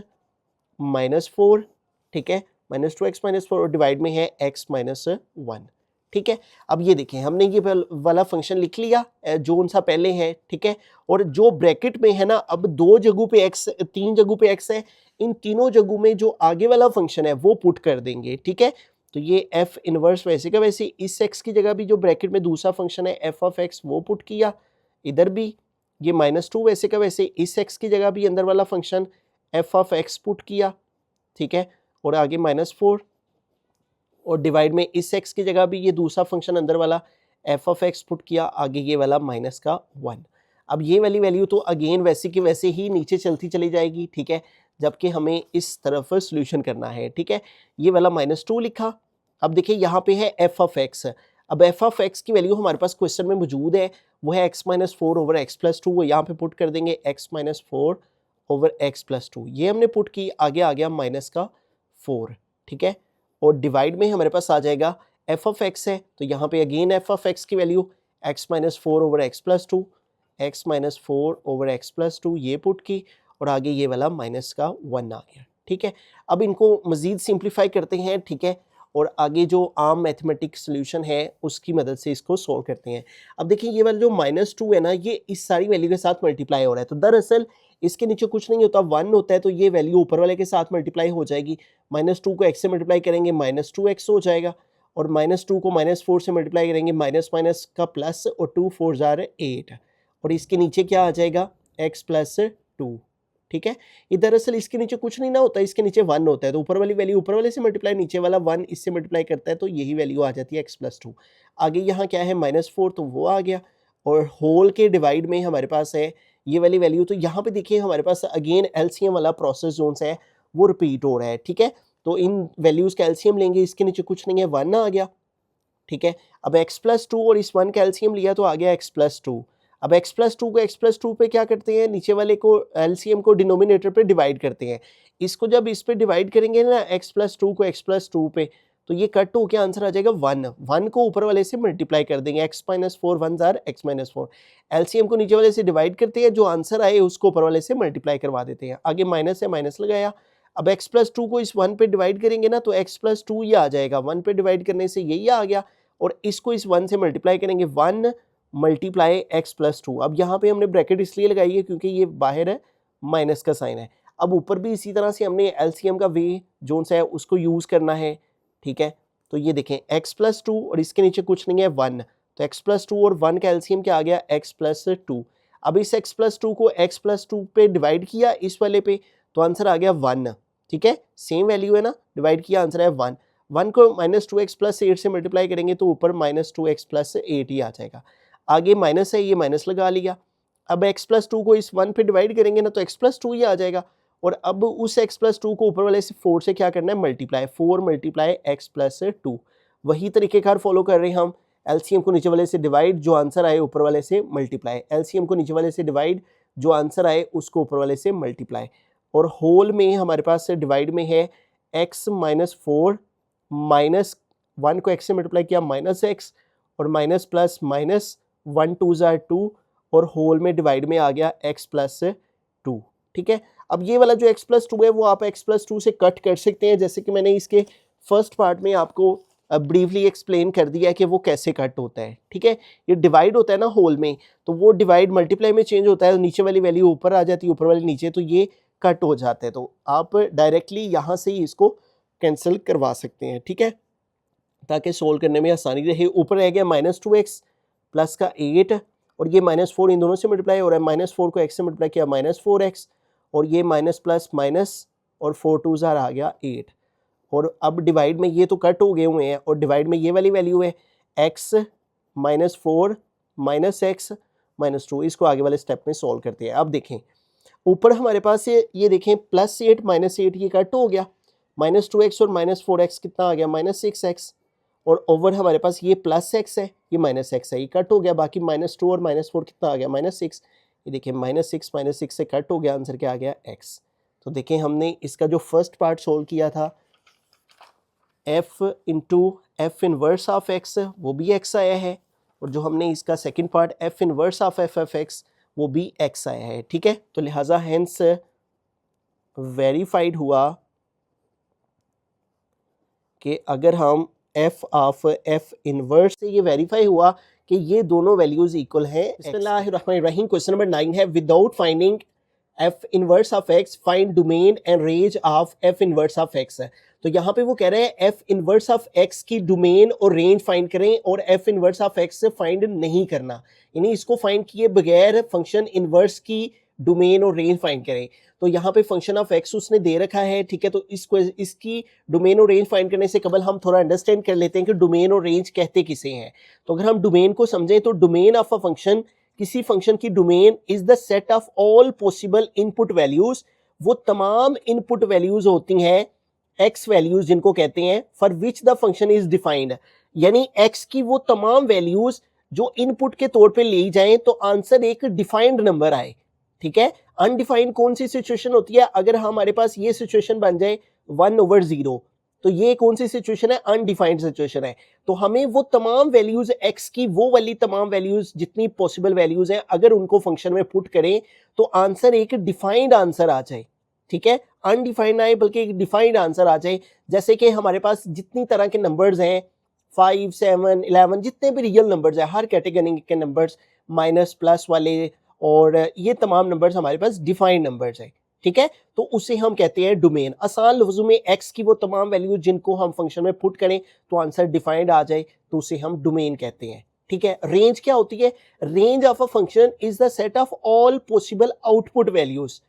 Speaker 1: -4। ठीक है, -2x -4, और डिवाइड में है x -1। ठीक है, अब ये देखें हमने ये वाला फंक्शन लिख लिया जो उनसा पहले है। ठीक है, और जो ब्रैकेट में है ना, अब दो जगहों पे x, तीन जगहों पे x है, इन तीनों जगहों में जो आगे वाला फंक्शन है वो पुट कर देंगे। ठीक है, तो ये f इनवर्स वैसे का वैसे, इस x की जगह भी जो ब्रैकेट में दूसरा फंक्शन है f ऑफ x वो पुट किया इधर भी, ये -2 वैसे का वैसे इस x की जगह भी अंदर वाला function f of x put किया, ठीक है, और आगे -4 और डिवाइड में इस x की जगह भी ये दूसरा फंक्शन अंदर वाला f ऑफ x पुट किया, आगे ये वाला -1। अब ये वाली वैल्यू तो अगेन वैसे की वैसे ही नीचे चलती चली जाएगी, ठीक है, जबकि हमें इस तरफ सोल्यूशन करना है, ठीक है। ये वाला -2 लिखा। अब देखिए यहाँ पे है f ऑफ x। अब f ऑफ x की वैल्यू हमारे पास क्वेश्चन में मौजूद है, वो है x-4 ओवर x+2, वो यहाँ पे पुट कर देंगे x-4 ओवर x+2, ये हमने पुट की, आगे आ गया -4, ठीक है, और डिवाइड में हमारे पास आ जाएगा f ऑफ x है, तो यहाँ पे अगेन f ऑफ x की value x-4 over x+2, x-4 over x+2 ये पुट की, और आगे ये वाला -1 आ गया, ठीक है। अब इनको मज़ीद सिंप्लीफाई करते हैं, ठीक है, और आगे जो आम मैथमेटिक्स सॉल्यूशन है उसकी मदद से इसको सॉल्व करते हैं। अब देखिए ये वाला जो -2 है ना, ये इस सारी वैल्यू के साथ मल्टीप्लाई हो रहा है, तो दरअसल इसके नीचे कुछ नहीं होता, 1 होता है, तो ये वैल्यू ऊपर वाले के साथ मल्टीप्लाई हो जाएगी। -2 को x से मल्टीप्लाई करेंगे -2x हो जाएगा, और -2 को -4 से मल्टीप्लाई करेंगे माइनस माइनस का प्लस, और 2 4 जार 8, और इसके नीचे क्या आ जाएगा x+2, ठीक है। ये दरअसल इसके नीचे कुछ नहीं ना होता, इसके नीचे 1 होता है, तो ऊपर वाली वैल्यू ऊपर वाले से मल्टीप्लाई, नीचे वाला 1 इससे मल्टीप्लाई करता है, तो यही वैल्यू आ जाती है x+2। आगे यहाँ क्या है -4, तो वो आ गया, और होल के डिवाइड में हमारे पास है ये वाली वैल्यू, तो यहाँ पे देखिए हमारे पास अगेन एलसीएम वाला प्रोसेस जोन है वो रिपीट हो रहा है, ठीक है। तो इन वैल्यूज़ का एलसीएम लेंगे, इसके नीचे कुछ नहीं है, 1 आ गया, ठीक है। अब x+2 और इस 1 का एलसीएम लिया तो आ गया x+2। अब x+2 को x+2 पे क्या करते हैं, नीचे वाले को एलसीएम को डिनोमिनेटर पे डिवाइड करते हैं। इसको जब इस पे डिवाइड करेंगे ना x+2 को x+2 पे, तो ये कट होकर आंसर आ जाएगा 1। 1 को ऊपर वाले से मल्टीप्लाई कर देंगे, x-4 1 जार x-4। एलसीएम को नीचे वाले से डिवाइड करते हैं, जो आंसर आए उसको ऊपर वाले से मल्टीप्लाई करवा देते हैं। आगे माइनस है, माइनस लगाया। अब x+2 को इस 1 पे डिवाइड करेंगे ना, तो x+2 ये आ जाएगा, 1 पे डिवाइड करने से यही आ गया, और इसको इस 1 से मल्टीप्लाई करेंगे, 1 मल्टीप्लाई x+2। अब यहाँ पे हमने ब्रैकेट इसलिए लगाई है क्योंकि ये बाहर है, माइनस का साइन है। अब ऊपर भी इसी तरह से हमने एलसीएम का वे जोन सा है उसको यूज़ करना है, ठीक है। तो ये देखें x+2 और इसके नीचे कुछ नहीं है 1, तो x+2 और 1 का एलसीएम क्या आ गया x+2। अब इस x+2 को x+2 पे डिवाइड किया इस वाले पे, तो आंसर आ गया 1, ठीक है, सेम वैल्यू है ना, डिवाइड किया आंसर है 1। 1 को -2x + 8 से मल्टीप्लाई करेंगे तो ऊपर -2x + 8 ही आ जाएगा। आगे माइनस है, ये माइनस लगा लिया। अब x+2 को इस 1 पे डिवाइड करेंगे ना, तो x+2 ही आ जाएगा, और अब उस x+2 को ऊपर वाले से 4 से क्या करना है, मल्टीप्लाई, 4 मल्टीप्लाई x+2। वही तरीक़ेकार फॉलो कर रहे हैं हम, एलसीएम को नीचे वाले से डिवाइड, जो आंसर आए ऊपर वाले से मल्टीप्लाई, एलसीएम को नीचे वाले से डिवाइड, जो आंसर आए उसको ऊपर वाले से मल्टीप्लाई, और होल में हमारे पास डिवाइड में है x-4 माइनस 1 को x से मल्टीप्लाई किया -x, और माइनस प्लस माइनस 1 2 जार 2, और होल में डिवाइड में आ गया x+2, ठीक है। अब ये वाला जो x+2 है वो आप x+2 से कट कर सकते हैं, जैसे कि मैंने इसके फर्स्ट पार्ट में आपको ब्रीफली एक्सप्लेन कर दिया है कि वो कैसे कट होता है, ठीक है। ये डिवाइड होता है ना होल में, तो वो डिवाइड मल्टीप्लाई में चेंज होता है, नीचे वाली वैल्यू ऊपर आ जाती है, ऊपर वाली नीचे, तो ये कट हो जाता है। तो आप डायरेक्टली यहाँ से ही इसको कैंसिल करवा सकते हैं, ठीक है, ताकि सोल्व करने में आसानी रहे। ऊपर रह गया -2x प्लस का 8, और ये -4 इन दोनों से मल्टीप्लाई हो रहा है, -4 को x से मल्टीप्लाई किया -4x, और ये माइनस प्लस माइनस, और 4 2 जार आ गया 8, और अब डिवाइड में ये तो कट हो गए हुए हैं, और डिवाइड में ये वाली वैल्यू है x -4 -x -2। इसको आगे वाले स्टेप में सॉल्व करते हैं। अब देखें ऊपर हमारे पास ये देखें +8 -8 ये कट हो गया, -2x और -4x कितना आ गया -6x, और ओवर हमारे पास ये +x है, ये -x है, ये कट हो गया, बाकी -2 और -4 कितना आ गया -6। ये देखिए -6 से कट हो गया, आंसर क्या आ गया x। तो देखें हमने इसका जो फर्स्ट पार्ट सोल्व किया था f into f inverse of x, वो भी x आया है, और जो हमने इसका second part f inverse of f of x, वो भी x आया है, ठीक है। तो लिहाजा हेंस वेरीफाइड हुआ कि अगर हम f ऑफ f इनवर्स से ये वेरीफाई हुआ कि ये दोनों वैल्यूज इक्वल हैं। बिस्मिल्लाहिर्रहमानिर्रहीम। क्वेश्चन नंबर 9 है, without finding f inverse of x find domain and range of f inverse of x। तो यहाँ पे वो कह रहे हैं एफ इनवर्स ऑफ एक्स की डोमेन और रेंज फाइंड करें और एफ इनवर्स ऑफ एक्स से फाइंड नहीं करना, यानी इसको फाइंड किए बगैर फंक्शन इनवर्स की डोमेन और रेंज फाइंड करें। तो यहाँ पे फंक्शन ऑफ एक्स उसने दे रखा है, ठीक है। तो इसकी डोमेन और रेंज फाइंड करने से कबल हम थोड़ा अंडरस्टैंड कर लेते हैं कि डोमेन और रेंज कहते किसे हैं। तो अगर हम डोमेन को समझें तो डोमेन ऑफ अ फंक्शन, किसी फंक्शन की domain is the set of all possible input values, वो तमाम इनपुट वैल्यूज होती हैं एक्स वैल्यूज जिनको कहते हैं, for which the function is defined, यानी एक्स की वो तमाम वैल्यूज जो इनपुट के तौर पे ली जाएं तो आंसर एक डिफाइंड नंबर आए, ठीक है। अनडिफाइंड कौन सी सिचुएशन होती है, अगर हमारे पास ये सिचुएशन बन जाए 1/0, तो ये कौन सी सिचुएशन है, अनडिफाइंड सिचुएशन है। तो हमें वो तमाम वैल्यूज एक्स की, वो वाली तमाम वैल्यूज जितनी पॉसिबल वैल्यूज हैं, अगर उनको फंक्शन में पुट करें तो आंसर एक डिफाइंड आंसर आ जाए, ठीक है। अनडिफाइंड आए बल्कि एक डिफाइंड आंसर आ जाए। जैसे कि हमारे पास जितनी तरह के नंबर्स हैं 5, 7, 11, जितने भी रियल नंबर्स हैं, हर कैटेगरी के नंबर्स, माइनस प्लस वाले, और ये तमाम नंबर्स हमारे पास डिफाइंड नंबर्स हैं, ठीक है। तो उसे हम कहते हैं डोमेन। आसान लफ्जों में एक्स की वो तमाम वैल्यू जिनको हम फंक्शन में पुट करें तो आंसर डिफाइंड आ जाए तो उसे हम डोमेन कहते हैं, ठीक है। रेंज क्या होती है, range of a function is the set of all possible output values.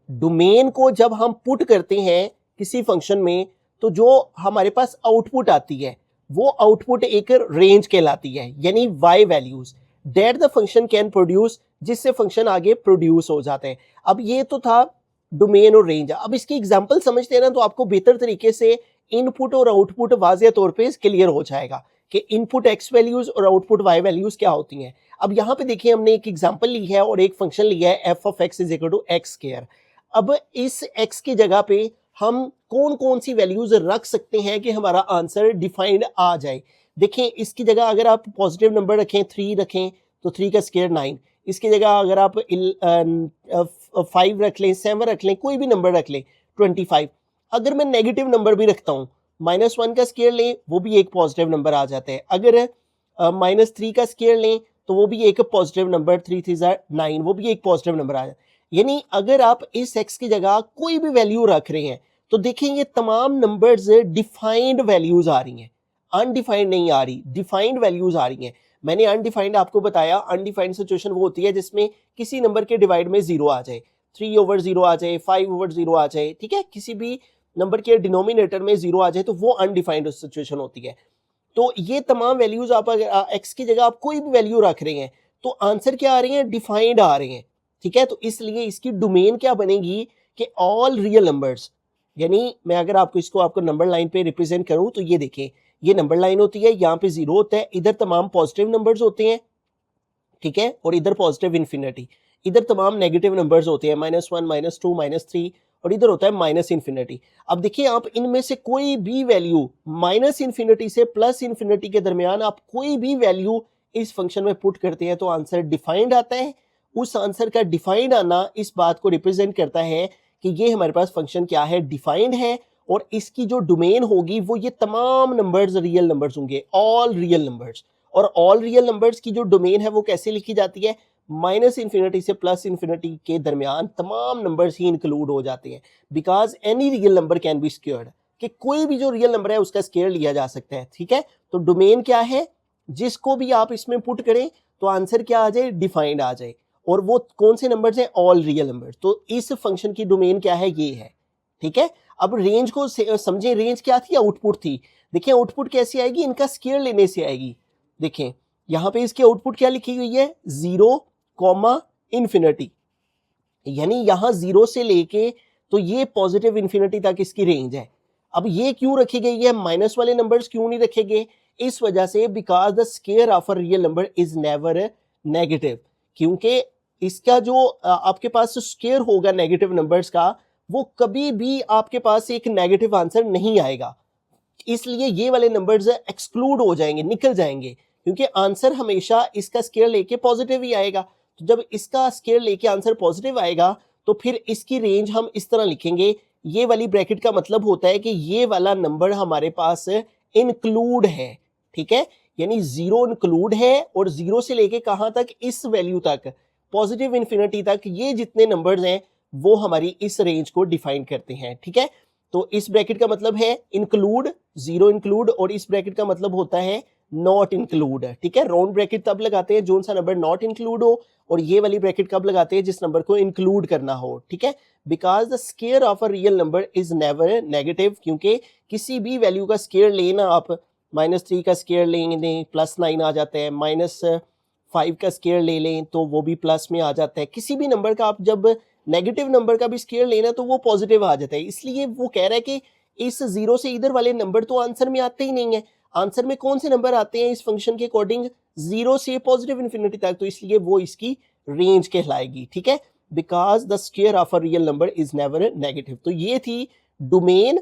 Speaker 1: Domain को जब हम पुट करते हैं किसी फंक्शन में तो जो हमारे पास आउटपुट आती है वो आउटपुट एक रेंज कहलाती है, यानी y values that the function can produce, जिससे फंक्शन आगे प्रोड्यूस हो जाते हैं। अब ये तो था डोमेन और रेंज। अब इसकी एग्जांपल समझते हैं ना तो आपको बेहतर तरीके से इनपुट और आउटपुट वाज़ेह तौर पे क्लियर हो जाएगा कि इनपुट एक्स वैल्यूज और आउटपुट वाई वैल्यूज क्या होती हैं। अब यहाँ पे देखिए हमने एक एग्जांपल ली है और एक फंक्शन लिया है f of x is equal to x square. अब इस एक्स की जगह पे हम कौन कौन सी वैल्यूज रख सकते हैं कि हमारा आंसर डिफाइंड आ जाए। देखें इसकी जगह अगर आप पॉजिटिव नंबर रखें 3 रखें तो 3 का स्क्वायर 9, इसकी जगह अगर आप 5 रख लें, 7 रख लें, कोई भी नंबर रख लें 25। अगर मैं नेगेटिव नंबर भी रखता हूँ, -1 का स्क्वायर लें वो भी एक पॉजिटिव नंबर आ जाता है। अगर -3 का स्क्वायर लें तो वो भी एक पॉजिटिव नंबर, 3 3 9, वो भी एक पॉजिटिव नंबर आ जाता है। यानी अगर आप इस एक्स की जगह कोई भी वैल्यू रख रहे हैं तो देखें ये तमाम नंबर्स डिफाइंड वैल्यूज आ रही हैं, अनडिफाइंड नहीं आ रही, डिफाइंड वैल्यूज आ रही हैं। मैंने अनडिफाइंड आपको बताया, अनडिफाइंड सिचुएशन वो होती है जिसमें किसी नंबर के डिवाइड में 0 आ जाए, 3/0 आ जाए, 5/0 आ जाए, ठीक है। किसी भी नंबर के डिनोमिनेटर में 0 आ जाए तो वो अनडिफाइंड सिचुएशन होती है। तो ये तमाम वैल्यूज आप अगर एक्स की जगह आप कोई भी वैल्यू रख रहे हैं तो आंसर क्या आ रहे हैं, डिफाइंड आ रहे हैं, ठीक है। तो इसलिए इसकी डोमेन क्या बनेगी कि ऑल रियल नंबर्स, यानी मैं अगर आपको नंबर लाइन पे रिप्रेजेंट करूं तो ये देखें ये नंबर लाइन होती है, यहाँ पे 0 होता है, इधर तमाम पॉजिटिव नंबर्स होते हैं, ठीक है, और इधर पॉजिटिव इन्फिनिटी, इधर तमाम नेगेटिव नंबर्स होते हैं, -1 -2 -3, और इधर होता है माइनस इन्फिनिटी। अब देखिए आप इनमें से कोई भी वैल्यू माइनस इन्फिनिटी से प्लस इन्फिनिटी के दरमियान आप कोई भी वैल्यू इस फंक्शन में पुट करते हैं तो आंसर डिफाइंड आता है। उस आंसर का डिफाइंड आना इस बात को रिप्रेजेंट करता है कि ये हमारे पास फंक्शन क्या है, डिफाइंड है, और इसकी जो डोमेन होगी वो ये तमाम नंबर्स रियल नंबर्स होंगे, ऑल रियल नंबर्स। और ऑल रियल नंबर्स की जो डोमेन है वो कैसे लिखी जाती है, माइनस इन्फिनिटी से प्लस इन्फिनिटी के दरमियान तमाम नंबर्स ही इंक्लूड हो जाते हैं, because any real number can be squared, कि कोई भी जो रियल नंबर है उसका स्क्वायर लिया जा सकता है, ठीक है। तो डोमेन क्या है, जिसको भी आप इसमें पुट करें तो आंसर क्या आ जाए, डिफाइंड आ जाए, और वो कौन से नंबर्स हैं, ऑल रियल नंबर्स। तो इस फंक्शन की डोमेन क्या है, ये है, ठीक है। अब रेंज को समझें, रेंज क्या थी, आउटपुट थी। देखिए आउटपुट कैसे आएगी, इनका स्क्वायर लेने से आएगी। देखें यहाँ पे इसकी आउटपुट क्या लिखी हुई है, 0, इन्फिनिटी, यानी यहाँ 0 से लेके तो ये पॉजिटिव इन्फिनिटी तक इसकी रेंज है। अब ये क्यों रखी गई है, माइनस वाले नंबर्स क्यों नहीं रखे गए, इस वजह से because the square of a real number is never negative, क्योंकि इसका जो आपके पास स्क्वायर होगा नेगेटिव नंबर्स का वो कभी भी आपके पास एक नेगेटिव आंसर नहीं आएगा, इसलिए ये वाले नंबर्स एक्सक्लूड हो जाएंगे, निकल जाएंगे, क्योंकि आंसर हमेशा इसका स्क्वायर लेके पॉजिटिव ही आएगा। तो जब इसका स्क्वायर लेके आंसर पॉजिटिव आएगा तो फिर इसकी रेंज हम इस तरह लिखेंगे, ये वाली ब्रैकेट का मतलब होता है कि ये वाला नंबर हमारे पास इंक्लूड है, ठीक है, यानी 0 इंक्लूड है, और 0 से लेके कहां तक, इस वैल्यू तक, पॉजिटिव इन्फिनिटी तक, ये जितने नंबर्स हैं वो हमारी इस रेंज को डिफाइन करते हैं, ठीक है। तो इस ब्रैकेट का मतलब है इंक्लूड, जीरो इंक्लूड, और इस ब्रैकेट का मतलब होता है नॉट इंक्लूड। ठीक है, राउंड ब्रैकेट तब लगाते हैं जो सा नंबर नॉट इंक्लूड हो, और ये वाली ब्रैकेट कब लगाते हैं जिस नंबर को इंक्लूड करना हो। ठीक है, because the square of a real number is never negative, क्योंकि किसी भी वैल्यू का स्क्वायर लेना आप, -3 का स्क्वायर लेंगे +9 आ जाता है, -5 का स्क्वायर ले लें तो वो भी प्लस में आ जाता है। किसी भी नंबर का आप जब नेगेटिव नंबर का भी स्क्वायर लेना तो वो पॉजिटिव आ जाता है। इसलिए वो कह रहा है कि इस जीरो से इधर वाले नंबर तो आंसर में आते ही नहीं है। आंसर में कौन से नंबर आते हैं इस फंक्शन के अकॉर्डिंग, जीरो से पॉजिटिव इन्फिनिटी तक, तो इसलिए वो इसकी रेंज कहलाएगी। ठीक है, because the square of a real number is never negative. तो ये थी डोमेन,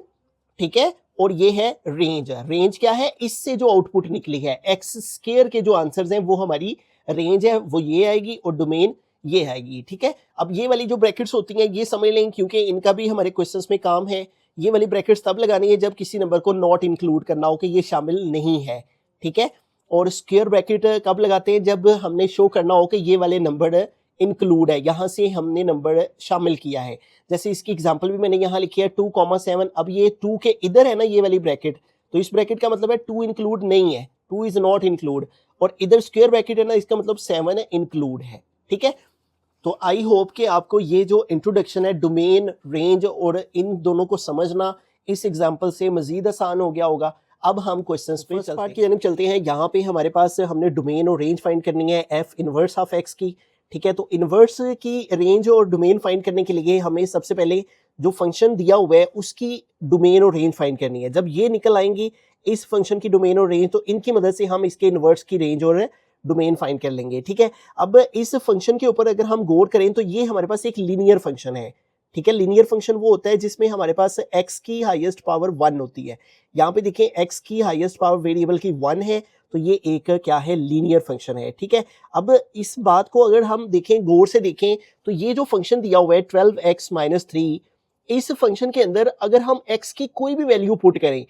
Speaker 1: ठीक है, और ये है रेंज। रेंज क्या है, इससे जो आउटपुट निकली है एक्स स्क्वायर के जो आंसर्स हैं वो हमारी रेंज है, वो ये आएगी, और डोमेन ये आएगी। ठीक है, अब ये वाली जो ब्रैकेट्स होती हैं ये समझ लें, क्योंकि इनका भी हमारे क्वेश्चंस में काम है। ये वाली ब्रैकेट्स तब लगानी है जब किसी नंबर को नॉट इंक्लूड करना हो कि ये शामिल नहीं है। ठीक है, और स्क्वायर ब्रैकेट कब लगाते हैं, जब हमने शो करना हो कि ये वाले नंबर इंक्लूड है, यहाँ से हमने नंबर शामिल किया है। जैसे इसकी एग्जांपल भी मैंने यहाँ लिखी है 2,7। अब ये 2 के इधर है ना ये वाली ब्रैकेट, तो इस ब्रैकेट का मतलब है 2 इंक्लूड नहीं है, 2 इज नॉट इंक्लूड, और इधर स्क्वायर ब्रैकेट है ना, इसका मतलब 7 इंक्लूड है। ठीक है, तो आई होप कि आपको ये जो इंट्रोडक्शन है डोमेन, रेंज और इन दोनों को समझना इस एग्जांपल से मजीद आसान हो गया होगा। अब हम क्वेश्चंस पे फर्स्ट पार्ट की जानिब चलते हैं। यहाँ पे हमारे पास हमने डोमेन और रेंज फाइंड करनी है एफ इनवर्स ऑफ एक्स की। ठीक है, तो इनवर्स की रेंज और डोमेन फाइंड करने के लिए हमें सबसे पहले जो फंक्शन दिया हुआ है उसकी डोमेन और रेंज फाइंड करनी है। जब ये निकल आएंगी इस फंक्शन की डोमेन और रेंज, तो इनकी मदद से हम इसके इनवर्स की रेंज और डोमेन फाइंड कर लेंगे। ठीक है, अब इस फंक्शन के ऊपर अगर हम गौर करें तो ये हमारे पास एक लीनियर फंक्शन है। ठीक है, लीनियर फंक्शन वो होता है जिसमें हमारे पास x की हाईएस्ट पावर 1 होती है। यहाँ पे देखें x की हाईएस्ट पावर वेरिएबल की 1 है, तो ये एक क्या है, लीनियर फंक्शन है। ठीक है, अब इस बात को अगर हम देखें, गौर से देखें, तो ये जो फंक्शन दिया हुआ है 12x - 3, इस फंक्शन के अंदर अगर हम x की कोई भी वैल्यू पुट करें,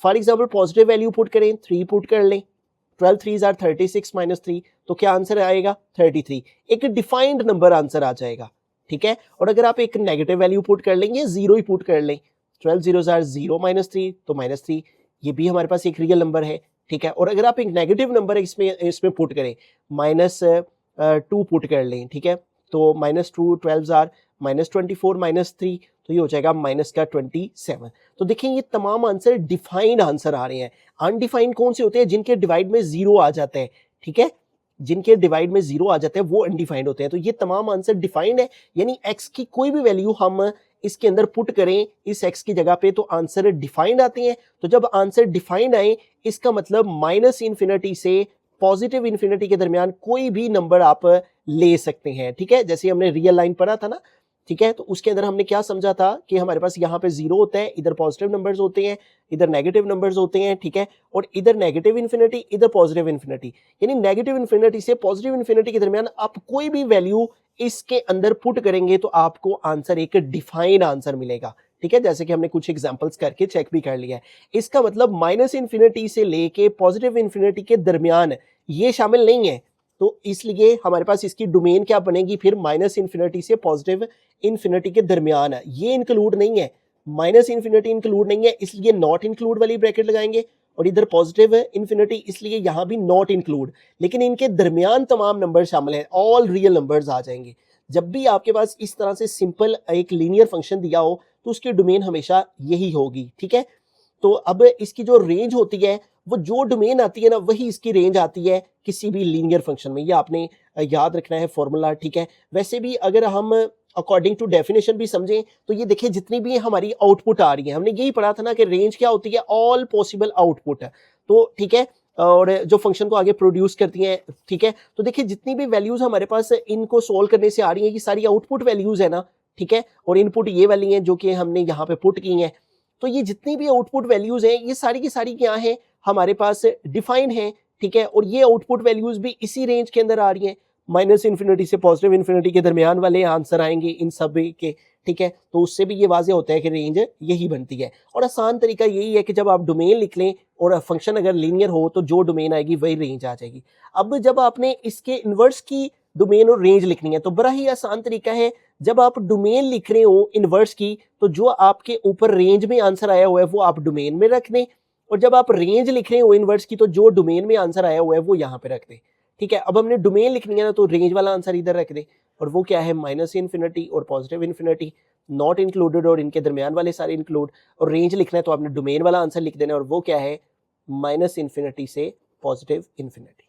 Speaker 1: for example positive value put करें, 3 पुट कर लें, 12 3s are 36 - 3, तो क्या आंसर आएगा 33, एक डिफाइंड नंबर आंसर आ जाएगा। ठीक है, और अगर आप एक नेगेटिव वैल्यू पुट कर लेंगे, 0 ही पुट कर लें, 12 0s are 0 - 3, तो -3, ये भी हमारे पास एक रियल नंबर है। ठीक है, और अगर आप एक नेगेटिव नंबर इसमें पुट करें, -2 पुट कर लें, ठीक है, तो -2 12s are -24 - 3, तो ये हो जाएगा -27। तो देखें ये तमाम आंसर डिफाइंड आंसर आ रहे हैं। अनडिफाइंड कौन से होते हैं, जिनके डिवाइड में 0 आ जाता है। ठीक है, जिनके डिवाइड में 0 आ जाते हैं वो अनडिफाइंड होते हैं। तो ये तमाम आंसर डिफाइंड है, यानी x की कोई भी वैल्यू हम इसके अंदर पुट करें इस x की जगह पे, तो आंसर डिफाइंड आते हैं। तो जब आंसर डिफाइंड आए, इसका मतलब -इन्फिनिटी से पॉजिटिव इन्फिनिटी के दरमियान कोई भी नंबर आप ले सकते हैं। ठीक है, जैसे हमने रियल लाइन पढ़ा था ना, ठीक है, तो उसके अंदर हमने क्या समझा था कि हमारे पास यहाँ पे 0 होता है, इधर पॉजिटिव नंबर्स होते हैं, इधर नेगेटिव नंबर्स होते हैं। ठीक है, और इधर नेगेटिव इन्फिनिटी, इधर पॉजिटिव इन्फिनिटी, यानी नेगेटिव इन्फिनिटी से पॉजिटिव इन्फिनिटी के दरमियान आप कोई भी वैल्यू इसके अंदर पुट करेंगे तो आपको आंसर एक डिफाइंड आंसर मिलेगा। ठीक है, जैसे कि हमने कुछ एग्जांपल्स करके चेक भी कर लिया है। इसका मतलब -इन्फिनिटी से लेके पॉजिटिव इन्फिनिटी के दरमियान ये शामिल नहीं है, तो इसलिए हमारे पास इसकी डोमेन क्या बनेगी फिर, -इन्फिनिटी से पॉजिटिव इन्फिनिटी के दरमियान है, ये इंक्लूड नहीं है, -इन्फिनिटी इंक्लूड नहीं है, इसलिए नॉट इंक्लूड वाली ब्रैकेट लगाएंगे, और इधर पॉजिटिव इन्फिनिटी, इसलिए यहां भी नॉट इंक्लूड, लेकिन इनके दरमियान तमाम नंबर शामिल हैं, ऑल रियल नंबर्स आ जाएंगे। जब भी आपके पास इस तरह से सिंपल एक लीनियर फंक्शन दिया हो तो उसकी डोमेन हमेशा यही होगी। ठीक है, तो अब इसकी जो रेंज होती है, वो जो डोमेन आती है ना, वही इसकी रेंज आती है किसी भी लीनियर फंक्शन में। ये आपने याद रखना है फॉर्मूला। ठीक है, वैसे भी अगर हम अकॉर्डिंग टू डेफिनेशन भी समझें तो ये देखिए जितनी भी हमारी आउटपुट आ रही है, हमने यही पढ़ा था ना कि रेंज क्या होती है, ऑल पॉसिबल आउटपुट। तो ठीक है, और जो फंक्शन को आगे प्रोड्यूस करती हैं। ठीक है, तो देखिए जितनी भी वैल्यूज हमारे पास इनको सोल्व करने से आ रही हैं, ये सारी आउटपुट वैल्यूज है ना। ठीक है, और इनपुट ये वाली हैं जो कि हमने यहाँ पे पुट की हैं। तो ये जितनी भी आउटपुट वैल्यूज हैं, ये सारी की सारी क्या है, हमारे पास डिफाइंड है। ठीक है, और ये आउटपुट वैल्यूज भी इसी रेंज के अंदर आ रही हैं, -इन्फिनिटी से पॉजिटिव इन्फिनिटी के दरमियान वाले आंसर आएंगे इन सब के। ठीक है, तो उससे भी ये वाज़ेह होता है कि रेंज यही बनती है। और आसान तरीका यही है कि जब आप डोमेन लिख लें और फंक्शन अगर लीनियर हो तो जो डोमेन आएगी वही रेंज आ जाएगी। अब जब आपने इसके इन्वर्स की डोमेन और रेंज लिखनी है तो बड़ा ही आसान तरीका है, जब आप डोमेन लिख रहे हो इनवर्स की, तो जो आपके ऊपर रेंज में आंसर आया हुआ है वो आप डोमेन में रख दें, और जब आप रेंज लिख रहे हो इनवर्स की तो जो डोमेन में आंसर आया हुआ है वो यहाँ पे रख दें। ठीक है, अब हमने डोमेन लिखनी है ना, तो रेंज वाला आंसर इधर रख दें, और वो क्या है माइनस इन्फिनिटी और पॉजिटिव इन्फिनिटी, नॉट इंक्लूडेड और इनके दरमियान वाले सारे इंक्लूड, और रेंज लिखना है तो आपने डोमेन वाला आंसर लिख देना है, और वो क्या है माइनस इन्फिनिटी से पॉजिटिव इन्फिनिटी।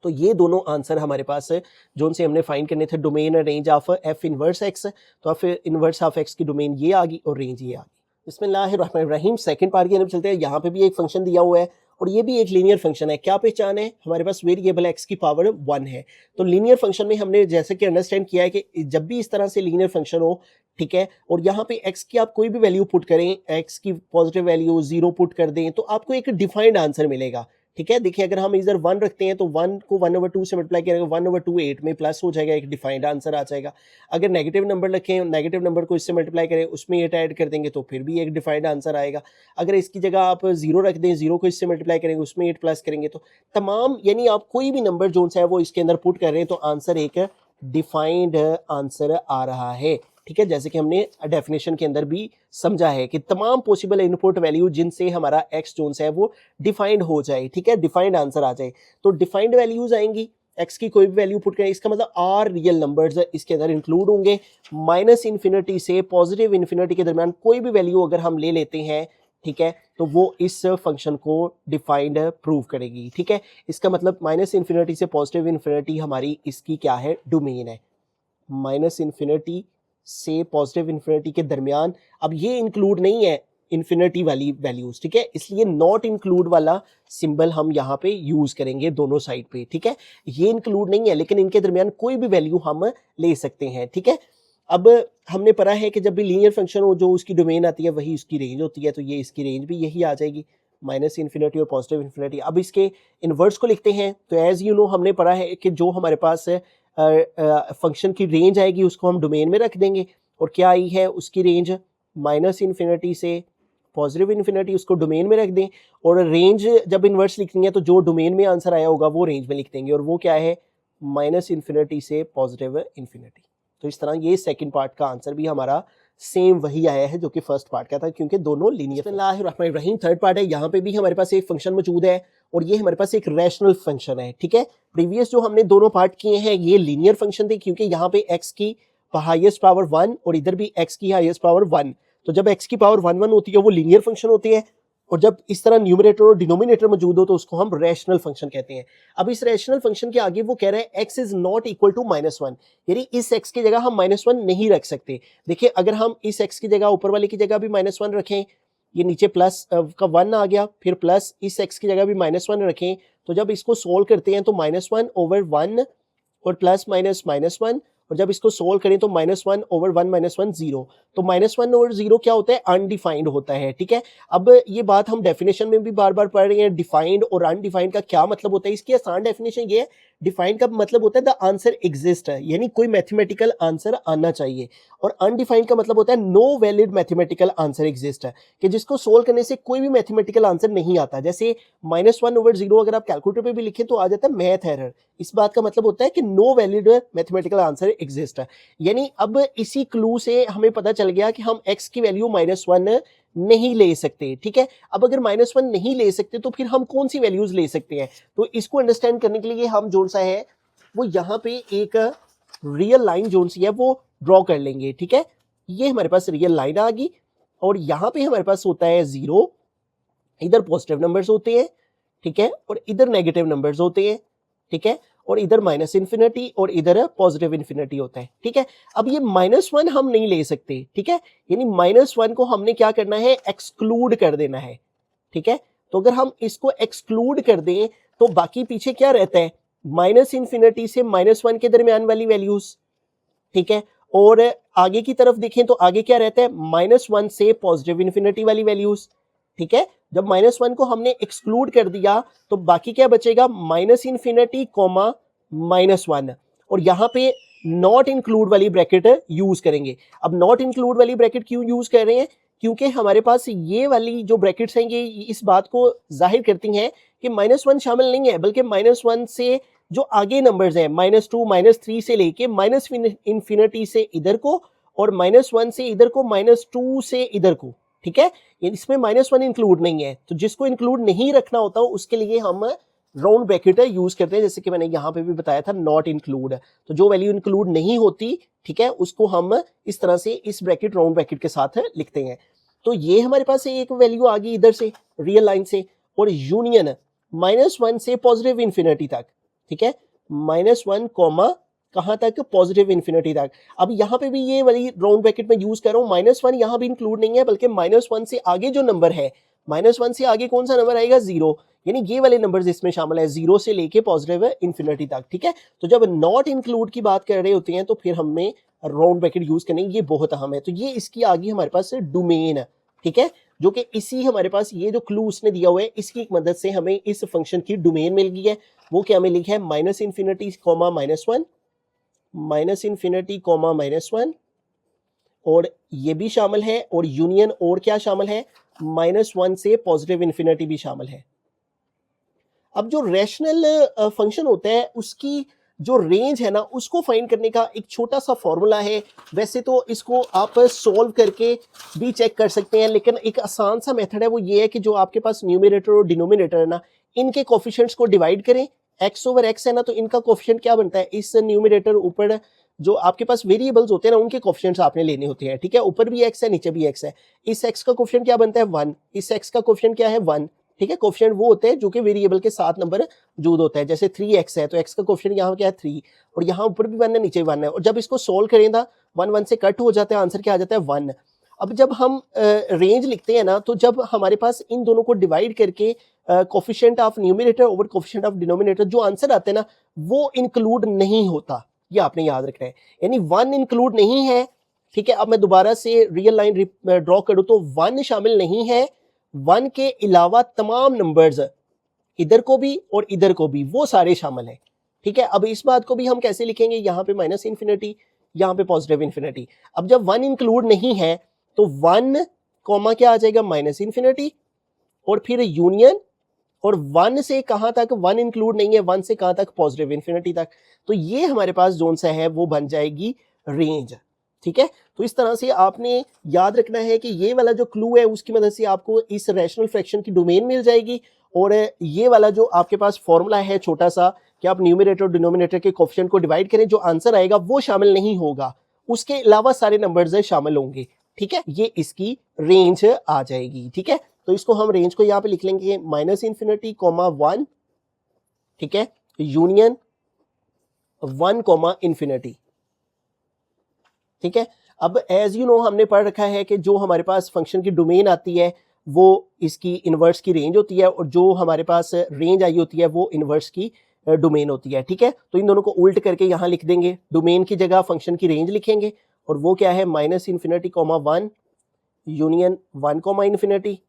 Speaker 1: तो ये दोनों आंसर हमारे पास है जो उनसे हमने फाइंड करने थे, डोमेन और range of F inverse x, तो अब फिर इनवर्स ऑफ एक्स की डोमेन ये आ गई और रेंज ये आ गई। बिस्मिल्लाहिर्रहमानिर्रहीम, सेकंड पार्ट की तरफ चलते हैं। यहाँ पे भी एक फंक्शन दिया हुआ है और ये भी एक लीनियर फंक्शन है। क्या पहचान है, हमारे पास वेरिएबल एक्स की पावर 1 है। तो लीनियर फंक्शन में हमने जैसे कि अंडरस्टैंड किया है कि जब भी इस तरह से लीनियर फंक्शन हो, ठीक है, और यहाँ पे एक्स की आप कोई भी वैल्यू पुट करें, एक्स की पॉजिटिव वैल्यू 0 पुट कर दें, तो आपको एक डिफाइंड आंसर मिलेगा। ठीक है, देखिए अगर हम इधर 1 रखते हैं तो 1 को 1/2 से मल्टीप्लाई करेंगे, 1/2 8 में प्लस हो जाएगा, एक डिफाइंड आंसर आ जाएगा। अगर नेगेटिव नंबर रखें, नेगेटिव नंबर को इससे मल्टीप्लाई करें, उसमें 8 ऐड कर देंगे तो फिर भी एक डिफाइंड आंसर आएगा। अगर इसकी जगह आप 0 रख दें, 0 को इससे मल्टीप्लाई करेंगे, उसमें 8 प्लस करेंगे, तो तमाम यानी आप कोई भी नंबर जो है वो इसके अंदर पुट कर रहे हैं तो आंसर एक डिफाइंड आंसर आ रहा है। ठीक है, जैसे कि हमने डेफिनेशन के अंदर भी समझा है कि तमाम पॉसिबल इनपुट वैल्यू जिनसे हमारा एक्स जोन है वो डिफाइंड हो जाए, ठीक है, डिफाइंड आंसर आ जाए, तो डिफाइंड वैल्यूज आएंगी। एक्स की कोई भी वैल्यू पुट करें, इसका मतलब आर रियल नंबर्स इसके अंदर इंक्लूड होंगे। माइनस इन्फिनिटी से पॉजिटिव इन्फिनिटी के दरमियान कोई भी वैल्यू अगर हम ले लेते हैं, ठीक है, तो वो इस फंक्शन को डिफाइंड प्रूव करेगी। ठीक है, इसका मतलब माइनस इन्फिनिटी से पॉजिटिव इन्फिनिटी हमारी इसकी क्या है, डोमेन है। माइनस इन्फिनिटी से पॉजिटिव इन्फिनिटी के दरमियान, अब ये इंक्लूड नहीं है इन्फिनिटी वाली वैल्यूज, ठीक है, इसलिए नॉट इंक्लूड वाला सिंबल हम यहाँ पे यूज करेंगे दोनों साइड पे। ठीक है, ये इंक्लूड नहीं है लेकिन इनके दरमियान कोई भी वैल्यू हम ले सकते हैं। ठीक है, अब हमने पढ़ा है कि जब भी लीनियर फंक्शन हो जो उसकी डोमेन आती है वही उसकी रेंज होती है, तो ये इसकी रेंज भी यही आ जाएगी, माइनस इन्फिनिटी और पॉजिटिव इन्फिनिटी। अब इसके इन्वर्स को लिखते हैं, तो एज यू नो हमने पढ़ा है कि जो हमारे पास फंक्शन की रेंज आएगी उसको हम डोमेन में रख देंगे, और क्या आई है उसकी रेंज माइनस इन्फिनिटी से पॉजिटिव इन्फिनिटी, उसको डोमेन में रख दें, और रेंज जब इन्वर्स लिखनी है तो जो डोमेन में आंसर आया होगा वो रेंज में लिख देंगे, और वो क्या है माइनस इन्फिनिटी से पॉजिटिव इन्फिनिटी। तो इस तरह ये सेकंड पार्ट का आंसर भी हमारा सेम वही आया है जो कि फर्स्ट पार्ट का था, क्योंकि दोनों लीनियर। बिस्मिल्लाहिर्रहमानिर्रहीम, थर्ड पार्ट है। यहाँ पे भी हमारे पास एक फंक्शन मौजूद है और ये हमारे पास एक रैशनल फंक्शन है। ठीक है, प्रीवियस जो हमने दोनों पार्ट किए हैं ये लीनियर फंक्शन थे, क्योंकि यहाँ पे एक्स की हाईएस्ट पावर 1 और इधर भी एक्स की हाईएस्ट पावर 1, तो जब एक्स की पावर 1 होती है वो लीनियर फंक्शन होती है, और जब इस तरह न्यूमरेटर और डिनोमिनेटर मौजूद हो तो उसको हम रैशनल फंक्शन कहते हैं। अब इस रैशनल फंक्शन के आगे वो कह रहे हैं x is not equal to -1, यानी इस एक्स की जगह हम -1 नहीं रख सकते। देखिए अगर हम इस एक्स की जगह ऊपर वाले की जगह भी -1 रखें, ये नीचे प्लस का 1 आ गया, फिर प्लस इस एक्स की जगह भी -1 रखें, तो जब इसको सोल्व करते हैं तो -1/1 और प्लस माइनस -1, और जब इसको सोल्व करें तो -1/1 -1 0, तो -1/0 क्या होता है, अनडिफाइंड होता है। ठीक है, अब ये बात हम डेफिनेशन में भी बार बार पढ़ रहे हैं, डिफाइंड और अनडिफाइंड का क्या मतलब होता है। इसकी आसान डेफिनेशन ये है, डिफाइंड का मतलब होता है द आंसर एग्जिस्ट है, यानी कोई मैथमेटिकल आंसर आना चाहिए, और अनडिफाइंड का मतलब होता है no valid mathematical answer exist है, कि जिसको सोल्व करने से कोई भी मैथमेटिकल आंसर नहीं आता। जैसे -1/0 अगर आप कैलकुलेटर पे भी लिखें तो आ जाता है मैथ एरर, इस बात का मतलब होता है कि no valid mathematical answer exist है। यानी अब इसी क्लू से हमें पता चल गया कि हम x की वैल्यू -1 नहीं ले सकते। ठीक है, अब अगर -1 नहीं ले सकते तो फिर हम कौन सी वैल्यूज ले सकते हैं, तो इसको अंडरस्टैंड करने के लिए हम जो सा है वो यहाँ पे एक रियल लाइन जो सी है वो ड्रॉ कर लेंगे। ठीक है, ये हमारे पास रियल लाइन आ गई, और यहाँ पे हमारे पास होता है 0, इधर पॉजिटिव नंबर्स होते हैं, ठीक है, और इधर नेगेटिव नंबर्स होते हैं, ठीक है, और इधर माइनस इन्फिनिटी और इधर पॉजिटिव इन्फिनिटी होता है। ठीक है, अब ये -1 हम नहीं ले सकते। ठीक है, यानी -1 को हमने क्या करना है, एक्सक्लूड कर देना है। ठीक है, तो अगर हम इसको एक्सक्लूड कर दें तो बाकी पीछे क्या रहता है, माइनस इन्फिनिटी से -1 के दरमियान वाली वैल्यूज। ठीक है, और आगे की तरफ देखें तो आगे क्या रहता है, -1 से पॉजिटिव इन्फिनिटी वाली वैल्यूज। ठीक है, जब -1 को हमने एक्सक्लूड कर दिया तो बाकी क्या बचेगा, -इन्फिनिटी, -1, और यहां पे नॉट इंक्लूड वाली ब्रैकेट यूज करेंगे। अब नॉट इंक्लूड वाली ब्रैकेट क्यों यूज कर रहे हैं, क्योंकि हमारे पास ये वाली जो ब्रैकेट्स हैं ये इस बात को जाहिर करती हैं कि -1 शामिल नहीं है, बल्कि -1 से जो आगे नंबर्स हैं -2 -3 से लेके माइनस इन्फिनिटी से इधर को और -1 से इधर को -2 से इधर को, ठीक है। इसमें -1 इंक्लूड नहीं है, तो जिसको इंक्लूड नहीं रखना होता उसके लिए हम राउंड ब्रैकेट यूज करते हैं, जैसे कि मैंने यहाँ पे भी बताया था नॉट इंक्लूड। तो जो वैल्यू इंक्लूड नहीं होती, ठीक है, उसको हम इस तरह से इस ब्रैकेट राउंड ब्रैकेट के साथ लिखते हैं। तो ये हमारे पास एक वैल्यू आ गई इधर से रियल लाइन से, और यूनियन -1 से पॉजिटिव इन्फिनिटी तक, ठीक है, -1 कॉमा कहां तक, पॉजिटिव इन्फिनिटी तक। अब यहाँ पे भी ये वाली राउंड ब्रैकेट में यूज कर रहा हूँ, -1 यहाँ भी इंक्लूड नहीं है, बल्कि -1 से आगे जो नंबर है, -1 से आगे कौन सा नंबर आएगा, 0, यानी ये वाले नंबर्स इसमें शामिल है, 0 से लेके पॉजिटिव इन्फिनिटी तक, ठीक है। तो जब नॉट इंक्लूड की बात कर रहे होते हैं तो फिर हमें राउंड ब्रैकेट यूज करने, ये बहुत अहम है। तो ये इसकी आ गई हमारे पास डोमेन, ठीक है, जो कि इसी हमारे पास ये जो क्लू उसने दिया हुआ है इसकी मदद से हमें इस फंक्शन की डोमेन मिल गई है। वो क्या हमें लिखा है, -इन्फिनिटी कॉमा -1, -इन्फिनिटी कॉमा -1, और ये भी शामिल है, और यूनियन और क्या शामिल है, -1 से पॉजिटिव इन्फिनिटी भी शामिल है। अब जो रैशनल फंक्शन होता है उसकी जो रेंज है ना, उसको फाइंड करने का एक छोटा सा फॉर्मूला है। वैसे तो इसको आप सॉल्व करके भी चेक कर सकते हैं, लेकिन एक आसान सा मेथड है, वो ये है कि जो आपके पास न्यूमरेटर और डिनोमिनेटर है ना, इनके कोफिशिएंट्स को डिवाइड करें। x/x है ना, तो इनका कोफिशिएंट क्या बनता है, इस न्यूमरेटर ऊपर जो आपके पास वेरिएबल्स होते हैं ना, उनके कोफिशिएंट्स आपने लेने होते हैं, ठीक है। ऊपर भी x है, नीचे भी x है। इस x का कोफिशिएंट क्या बनता है, 1, इस x का कोफिशिएंट क्या है, 1, ठीक है। कोफिशिएंट वो होते हैं जो कि वेरिएबल के साथ नंबर मौजूद होता है। जैसे 3x है तो x का कोफिशिएंट यहाँ क्या है, 3, और यहाँ ऊपर भी 1 है, नीचे 1 है, और जब इसको सोल्व करें था 1 से कट हो जाता है, आंसर क्या आ जाता है, 1। अब जब हम रेंज लिखते हैं ना, तो जब हमारे पास इन दोनों को डिवाइड करके coefficient of numerator over coefficient of denominator जो आंसर आते हैं ना, वो इंक्लूड नहीं होता, ये आपने याद रखना है। यानी 1 इंक्लूड नहीं है, ठीक है। अब मैं दोबारा से रियल लाइन ड्रॉ करूं तो 1 शामिल नहीं है, 1 के अलावा तमाम नंबर्स इधर को भी और इधर को भी वो सारे शामिल हैं, ठीक है। अब इस बात को भी हम कैसे लिखेंगे, यहाँ पे -इन्फिनिटी, यहाँ पे पॉजिटिव इन्फिनिटी। अब जब 1 इंक्लूड नहीं है तो 1 कॉमा क्या आ जाएगा, -इन्फिनिटी, और फिर यूनियन, और 1 से कहां तक, 1 इंक्लूड नहीं है, 1 से कहां तक, पॉजिटिव इन्फिनिटी तक। तो ये हमारे पास जोन सा है वो बन जाएगी रेंज, ठीक है। तो इस तरह से आपने याद रखना है कि ये वाला जो क्लू है उसकी मदद से आपको इस रैशनल फ्रैक्शन की डोमेन मिल जाएगी, और ये वाला जो आपके पास फॉर्मूला है छोटा सा कि आप न्यूमरेटर और डिनोमिनेटर के कोफिशिएंट को डिवाइड करें, जो आंसर आएगा वो शामिल नहीं होगा, उसके अलावा सारे नंबर्स शामिल होंगे, ठीक है। ये इसकी रेंज आ जाएगी, ठीक है। तो इसको हम रेंज को यहाँ पे लिख लेंगे -इन्फिनिटी कॉमा 1, ठीक है, यूनियन 1 कॉमा इन्फिनिटी, ठीक है। अब एज यू नो हमने पढ़ रखा है कि जो हमारे पास फंक्शन की डोमेन आती है वो इसकी इनवर्स की रेंज होती है, और जो हमारे पास रेंज आई होती है वो इनवर्स की डोमेन होती है, ठीक है। तो इन दोनों को उल्ट करके यहाँ लिख देंगे, डोमेन की जगह फंक्शन की रेंज लिखेंगे, और वो क्या है, -infinity comma 1 union 1 comma infinity,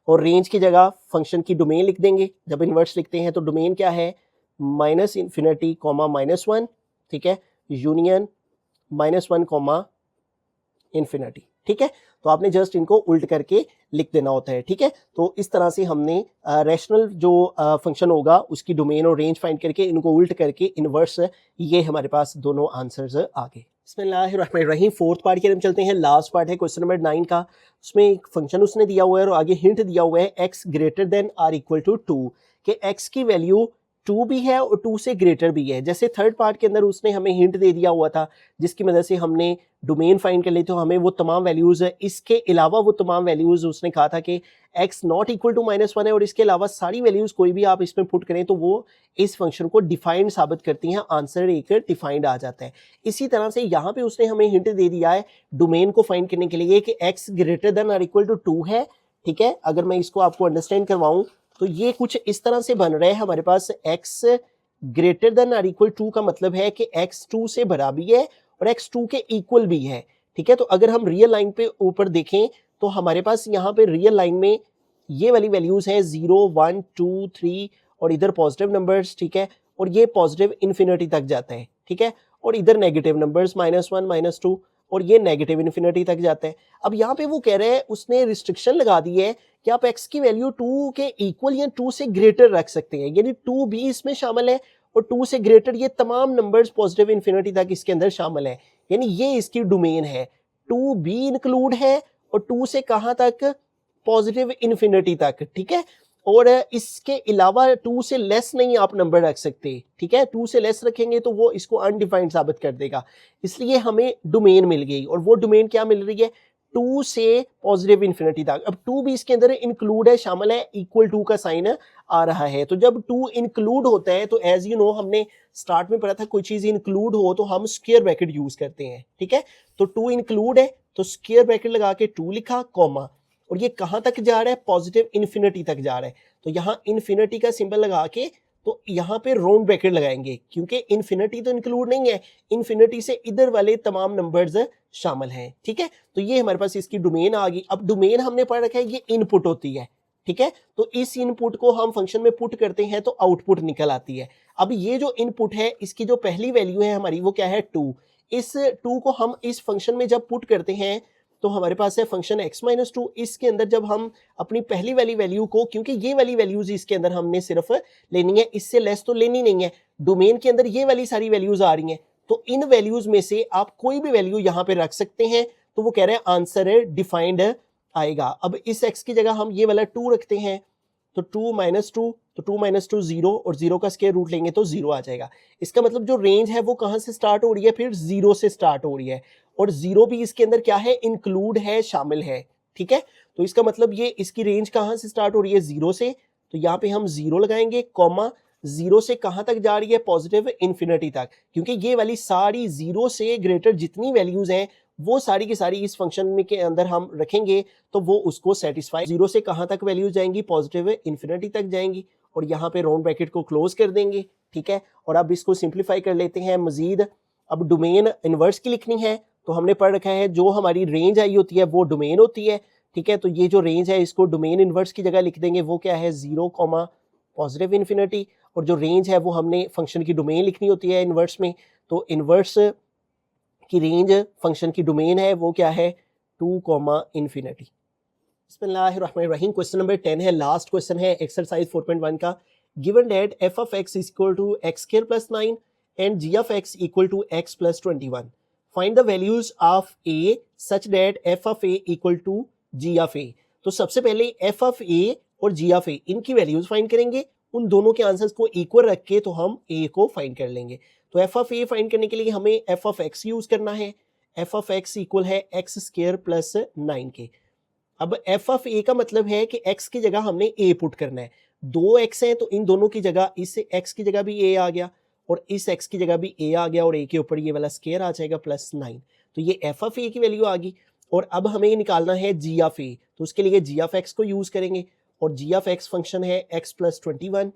Speaker 1: और रेंज की जगह फंक्शन की डोमेन लिख देंगे। जब इनवर्स लिखते हैं तो डोमेन क्या है, -इन्फिनिटी कॉमा -1, ठीक है, यूनियन -1 कॉमा इन्फिनिटी, ठीक है। तो आपने जस्ट इनको उल्ट करके लिख देना होता है, ठीक है। तो इस तरह से हमने रैशनल जो फंक्शन होगा उसकी डोमेन और रेंज फाइंड करके इनको उल्ट करके इनवर्स, ये हमारे पास दोनों आंसर्स आ गए। बिस्मिल्लाहिर्रहमानिर्रहीम। फोर्थ पार्ट की हम चलते हैं, लास्ट पार्ट है क्वेश्चन नंबर 9 का। उसमें एक फंक्शन उसने दिया हुआ है और आगे हिंट दिया हुआ है x greater than or equal to 2, कि x की वैल्यू 2 भी है और 2 से ग्रेटर भी है। जैसे थर्ड पार्ट के अंदर उसने हमें हिंट दे दिया हुआ था, जिसकी मदद से हमने डोमेन फाइंड कर ली, तो हमें वो तमाम वैल्यूज़, इसके अलावा वो तमाम वैल्यूज़ उसने कहा था कि x नॉट इक्वल टू -1 है, और इसके अलावा सारी वैल्यूज़ कोई भी आप इसमें पुट करें तो वो इस फंक्शन को डिफाइंड साबित करती हैं, आंसर एक डिफाइंड आ जाता है। इसी तरह से यहाँ पे उसने हमें हिंट दे दिया है डोमेन को फाइंड करने के लिए कि x greater than or equal to 2 है, ठीक है। अगर मैं इसको आपको अंडरस्टैंड करवाऊँ तो ये कुछ इस तरह से बन रहा है हमारे पास, x greater than or equal 2 का मतलब है कि x 2 से बड़ा भी है और x 2 के इक्वल भी है, ठीक है। तो अगर हम रियल लाइन पे ऊपर देखें तो हमारे पास यहाँ पे रियल लाइन में ये वाली वैल्यूज हैं 0, 1, 2, 3, और इधर पॉजिटिव नंबर्स, ठीक है, और ये पॉजिटिव इन्फिनिटी तक जाता है, ठीक है, और इधर नेगेटिव नंबर्स -1, -2, और ये नेगेटिव इन्फिनिटी तक जाता है। अब यहाँ पे वो कह रहे हैं, उसने रिस्ट्रिक्शन लगा दी है कि आप x की वैल्यू 2 के इक्वल या 2 से ग्रेटर रख सकते हैं, यानी 2 भी इसमें शामिल है और 2 से ग्रेटर ये तमाम नंबर्स पॉजिटिव इन्फिनिटी तक इसके अंदर शामिल है, यानी ये इसकी डोमेन है। 2 भी इंक्लूड है और 2 से कहाँ तक, पॉजिटिव इन्फिनिटी तक, ठीक है। और इसके अलावा 2 से लेस नहीं आप नंबर रख सकते, ठीक है। 2 से लेस रखेंगे तो वो इसको अनडिफाइंड साबित कर देगा, इसलिए हमें डोमेन मिल गई। और वो डोमेन क्या मिल रही है, 2 से पॉजिटिव इन्फिनिटी तक। अब 2 भी इसके अंदर इंक्लूड है, शामिल है, इक्वल टू का साइन आ रहा है। तो जब 2 इंक्लूड होता है तो एज यू नो हमने स्टार्ट में पढ़ा था, कोई चीज इंक्लूड हो तो हम स्क्वायर ब्रैकेट यूज करते हैं, ठीक है। तो 2 इंक्लूड है तो स्क्वायर ब्रैकेट लगा के 2 लिखा, कॉमा, और ये कहां तक जा रहा है, पॉजिटिव इन्फिनिटी तक जा रहा है। तो यहाँ इन्फिनिटी का सिंबल लगा के तो यहाँ पे राउंड ब्रैकेट लगाएंगे, क्योंकि इन्फिनिटी तो इंक्लूड नहीं है, इन्फिनिटी से इधर वाले तमाम नंबर्स शामिल हैं, ठीक है। तो ये हमारे पास इसकी डोमेन आ गई। अब डोमेन हमने पढ़ रखा है, ये इनपुट होती है, ठीक है। तो इस इनपुट को हम फंक्शन में पुट करते हैं तो आउटपुट निकल आती है। अब ये जो इनपुट है इसकी जो पहली वैल्यू है हमारी वो क्या है, 2। इस 2 को हम इस फंक्शन में जब पुट करते हैं तो हमारे पास है फंक्शन x-2। इसके अंदर जब हम अपनी पहली वाली वैल्यू को, क्योंकि ये वाली वैल्यूज इसके अंदर हमने सिर्फ लेनी है, इससे लेस तो लेनी नहीं है, डोमेन के अंदर ये वाली सारी वैल्यूज आ रही हैं, तो इन वैल्यूज में से आप कोई भी वैल्यू यहाँ पे रख सकते हैं। तो वो कह रहे हैं आंसर डिफाइंड आएगा। अब इस x की जगह हम ये वाला 2 रखते हैं, तो 2 - 2, तो 2 - 2 0, और 0 का स्क्वायर रूट लेंगे तो 0 आ जाएगा। इसका मतलब जो रेंज है वो कहाँ से स्टार्ट हो रही है, फिर 0 से स्टार्ट हो रही है, और 0 भी इसके अंदर क्या है, इंक्लूड है, शामिल है, ठीक है। तो इसका मतलब ये इसकी रेंज कहाँ से स्टार्ट हो रही है, 0 से। तो यहाँ पे हम 0 लगाएंगे, कॉमा, 0 से कहाँ तक जा रही है, पॉजिटिव इन्फिनिटी तक, क्योंकि ये वाली सारी 0 से ग्रेटर जितनी वैल्यूज हैं वो सारी की सारी इस फंक्शन में के अंदर हम रखेंगे तो वो उसको सेटिस्फाई। 0 से कहाँ तक वैल्यूज जाएंगी, पॉजिटिव इन्फिनिटी तक जाएंगी, और यहाँ पे राउंड ब्रैकेट को क्लोज कर देंगे, ठीक है। और अब इसको सिंप्लीफाई कर लेते हैं मजीद। अब डोमेन इनवर्स की लिखनी है, तो हमने पढ़ रखा है जो हमारी रेंज आई होती है वो डोमेन होती है, ठीक है। तो ये जो रेंज है इसको डोमेन इनवर्स की जगह लिख देंगे, वो क्या है, 0, पॉजिटिव इन्फिनिटी। और जो रेंज है वो हमने फंक्शन की डोमेन लिखनी होती है इनवर्स में, तो इनवर्स की रेंज फंक्शन की डोमेन है वो क्या है, 2, इन्फिनिटी। बिस्मिल्लाहिर्रहमानिर्रहीम। क्वेश्चन नंबर 10 है, लास्ट क्वेश्चन है एक्सरसाइज 4.1 का। Given that f of x is equal to x² plus 9 and g of x equal to x plus 21. Find the values of a such that f of a equal to g of a. तो सबसे पहले f of a और g of a इनकी वैल्यूज फाइंड करेंगे, उन दोनों के आंसर्स को इक्वल रख के तो हम a को फाइंड कर लेंगे। तो f of a फाइंड करने के लिए हमें f of x यूज करना है। f of x इक्वल है x² प्लस 9 के। अब f of a का मतलब है कि x की जगह हमने a पुट करना है। 2x है तो इन दोनों की जगह, इस x की जगह भी a आ गया और इस x की जगह भी a आ गया, और a के ऊपर ये वाला स्क्वायर आ जाएगा प्लस 9। तो ये f of a की वैल्यू आ गई। और अब हमें निकालना है g of a, तो उसके लिए g of x को यूज करेंगे, और g of x फंक्शन है x प्लस 21,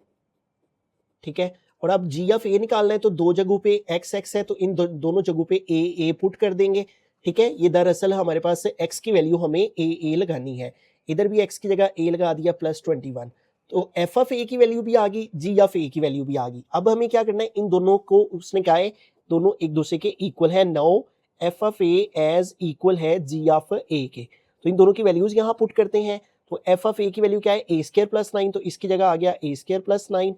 Speaker 1: ठीक है। और अब g of a निकालना है तो दो जगहों पे x है, तो इन दोनों जगहों पे a पुट कर देंगे, ठीक है। ये दरअसल हमारे पास x की वैल्यू हमें a लगानी है, इधर भी x की जगह a लगा दिया प्लस 21। तो f of a की वैल्यू भी आ गई, g of a की वैल्यू भी आ गई। अब हमें क्या करना है, इन दोनों को, उसने कहा है दोनों एक दूसरे के इक्वल है। Now f of a is equal है g of a के, तो इन दोनों की वैल्यूज यहाँ पुट करते हैं। तो f of a की वैल्यू क्या है, a² प्लस 9, तो इसकी जगह आ गया a² plus 9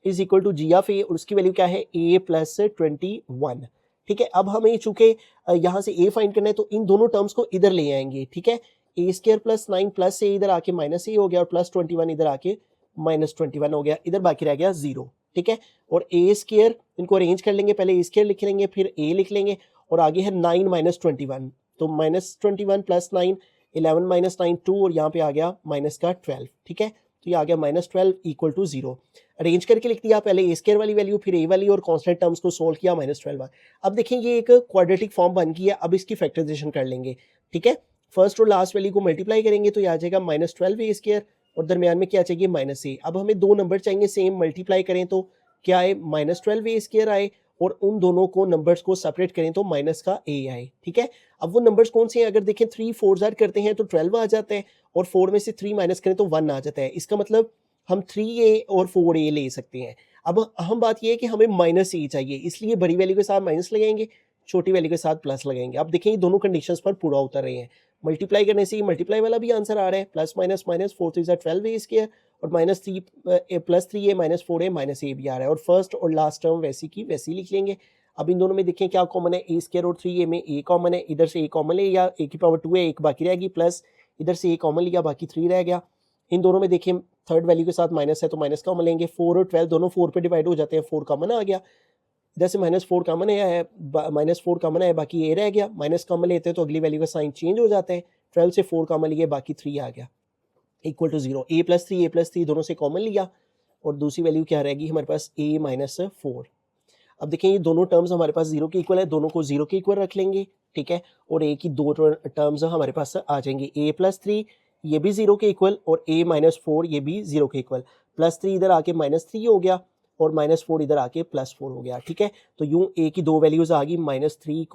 Speaker 1: is equal to g of a, और उसकी वैल्यू क्या है, a प्लस 21, ठीक है। अब हमें चूंकि यहाँ से a फाइंड करना है तो इन दोनों टर्म्स को इधर ले आएंगे, ठीक है। a² प्लस 9 प्लस a इधर आके माइनस a हो गया, और प्लस 21 इधर आके माइनस 21 हो गया, इधर बाकी रह गया 0, ठीक है। और a², इनको अरेंज कर लेंगे, पहले a² लिख लेंगे फिर a लिख लेंगे, और आगे है 9 माइनस 21, तो माइनस 21 प्लस 9, 11 माइनस 9 2, और यहाँ पे आ गया माइनस का 12, ठीक है। तो ये आ गया माइनस 12 इक्वल टू 0। अरेंज करके लिख दिया, पहले a² वाली वैल्यू फिर a वाली, और कॉन्स्टेंट टर्म्स को सोल्व किया, माइनस 12। अब देखें ये एक क्वाड्रेटिक फॉर्म बन गई है। अब इसकी फैक्टराइजेशन कर लेंगे, ठीक है। फर्स्ट और लास्ट वैल्यू को मल्टीप्लाई करेंगे तो ये आ जाएगा माइनस 12a², और दरमियान में क्या चाहिए, माइनस a। अब हमें दो नंबर चाहिए सेम, मल्टीप्लाई करें तो क्या आए, माइनस 12a² आए, और उन दोनों को नंबर्स को सेपरेट करें तो माइनस का a आए, ठीक है। अब वो नंबर्स कौन से हैं, अगर देखें 3 4 ज़ार करते हैं तो 12 आ जाता है, और 4 में से 3 माइनस करें तो 1 आ जाता है। इसका मतलब हम 3a और 4a ले सकते हैं। अब अहम बात यह है कि हमें माइनस a चाहिए, इसलिए बड़ी वैल्यू के साथ माइनस लगाएंगे, छोटी वैल्यू के साथ प्लस लगाएंगे। अब देखें ये दोनों कंडीशंस पर पूरा उतर रहे हैं। मल्टीप्लाई करने से मल्टीप्लाई वाला भी आंसर आ रहा है, प्लस माइनस माइनस 4 3 12 ए स्क्वायर और माइनस 3 प्लस 3 ए माइनस 4 ए माइनस ए भी आ रहा है, और फर्स्ट और लास्ट टर्म वैसी की वैसी लिख लेंगे। अब इन दोनों में देखें क्या कॉमन है, ए स्क्वायर और 3 ए में ए कॉमन है, इधर से ए कॉमन लिया, ए की पावर 2 है, एक बाकी रहेगी, प्लस इधर से ए कॉमन लिया, बाकी 3 रह गया। इन दोनों में देखें थर्ड वैल्यू के साथ माइनस है तो माइनस कॉमन लेंगे, 4 और 12 दोनों 4 पे डिवाइड हो जाते हैं, 4 कॉमन आ गया, इधर से माइनस 4 कॉमन है, माइनस 4 कॉमन है, बाकी ए रह गया, माइनस कॉमन लेते हैं तो अगली वैल्यू का साइन चेंज हो जाता है, 12 से 4 कॉमन लिए, बाकी 3 आ गया, equal to 0। A plus three दोनों से कॉमन लिया और दूसरी वैल्यू क्या रहेगी हमारे पास, ए माइनस 4। अब देखें ये दोनों टर्म्स हमारे पास 0 के इक्वल है, दोनों को 0 के इक्वल रख लेंगे, ठीक है, और ए की दो टर्म्स हमारे पास आ जाएंगे, ए प्लस 3 ये भी 0 के इक्वल और ए माइनस 4 ये भी 0 के इक्वल, प्लस 3 इधर आके माइनस 3 हो गया और माइनस 4 इधर आके प्लस 4 हो गया, ठीक है। तो यूं ए की दो वैल्यूज आ गई -3,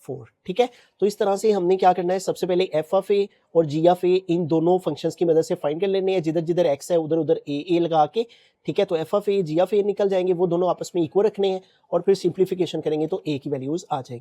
Speaker 1: 4, ठीक है। तो इस तरह से हमने क्या करना है, सबसे पहले एफ ऑफ ए और जी ऑफ ए इन दोनों फंक्शंस की मदद से फाइंड कर लेने हैं, जिधर जिधर एक्स है उधर उधर ए लगा के, ठीक है। तो F of A G of A निकल जाएंगे, वो दोनों आपस में इक्वल रखने हैं और फिर सिंप्लीफिकेशन करेंगे तो ए की वैल्यूज आ जाएंगी।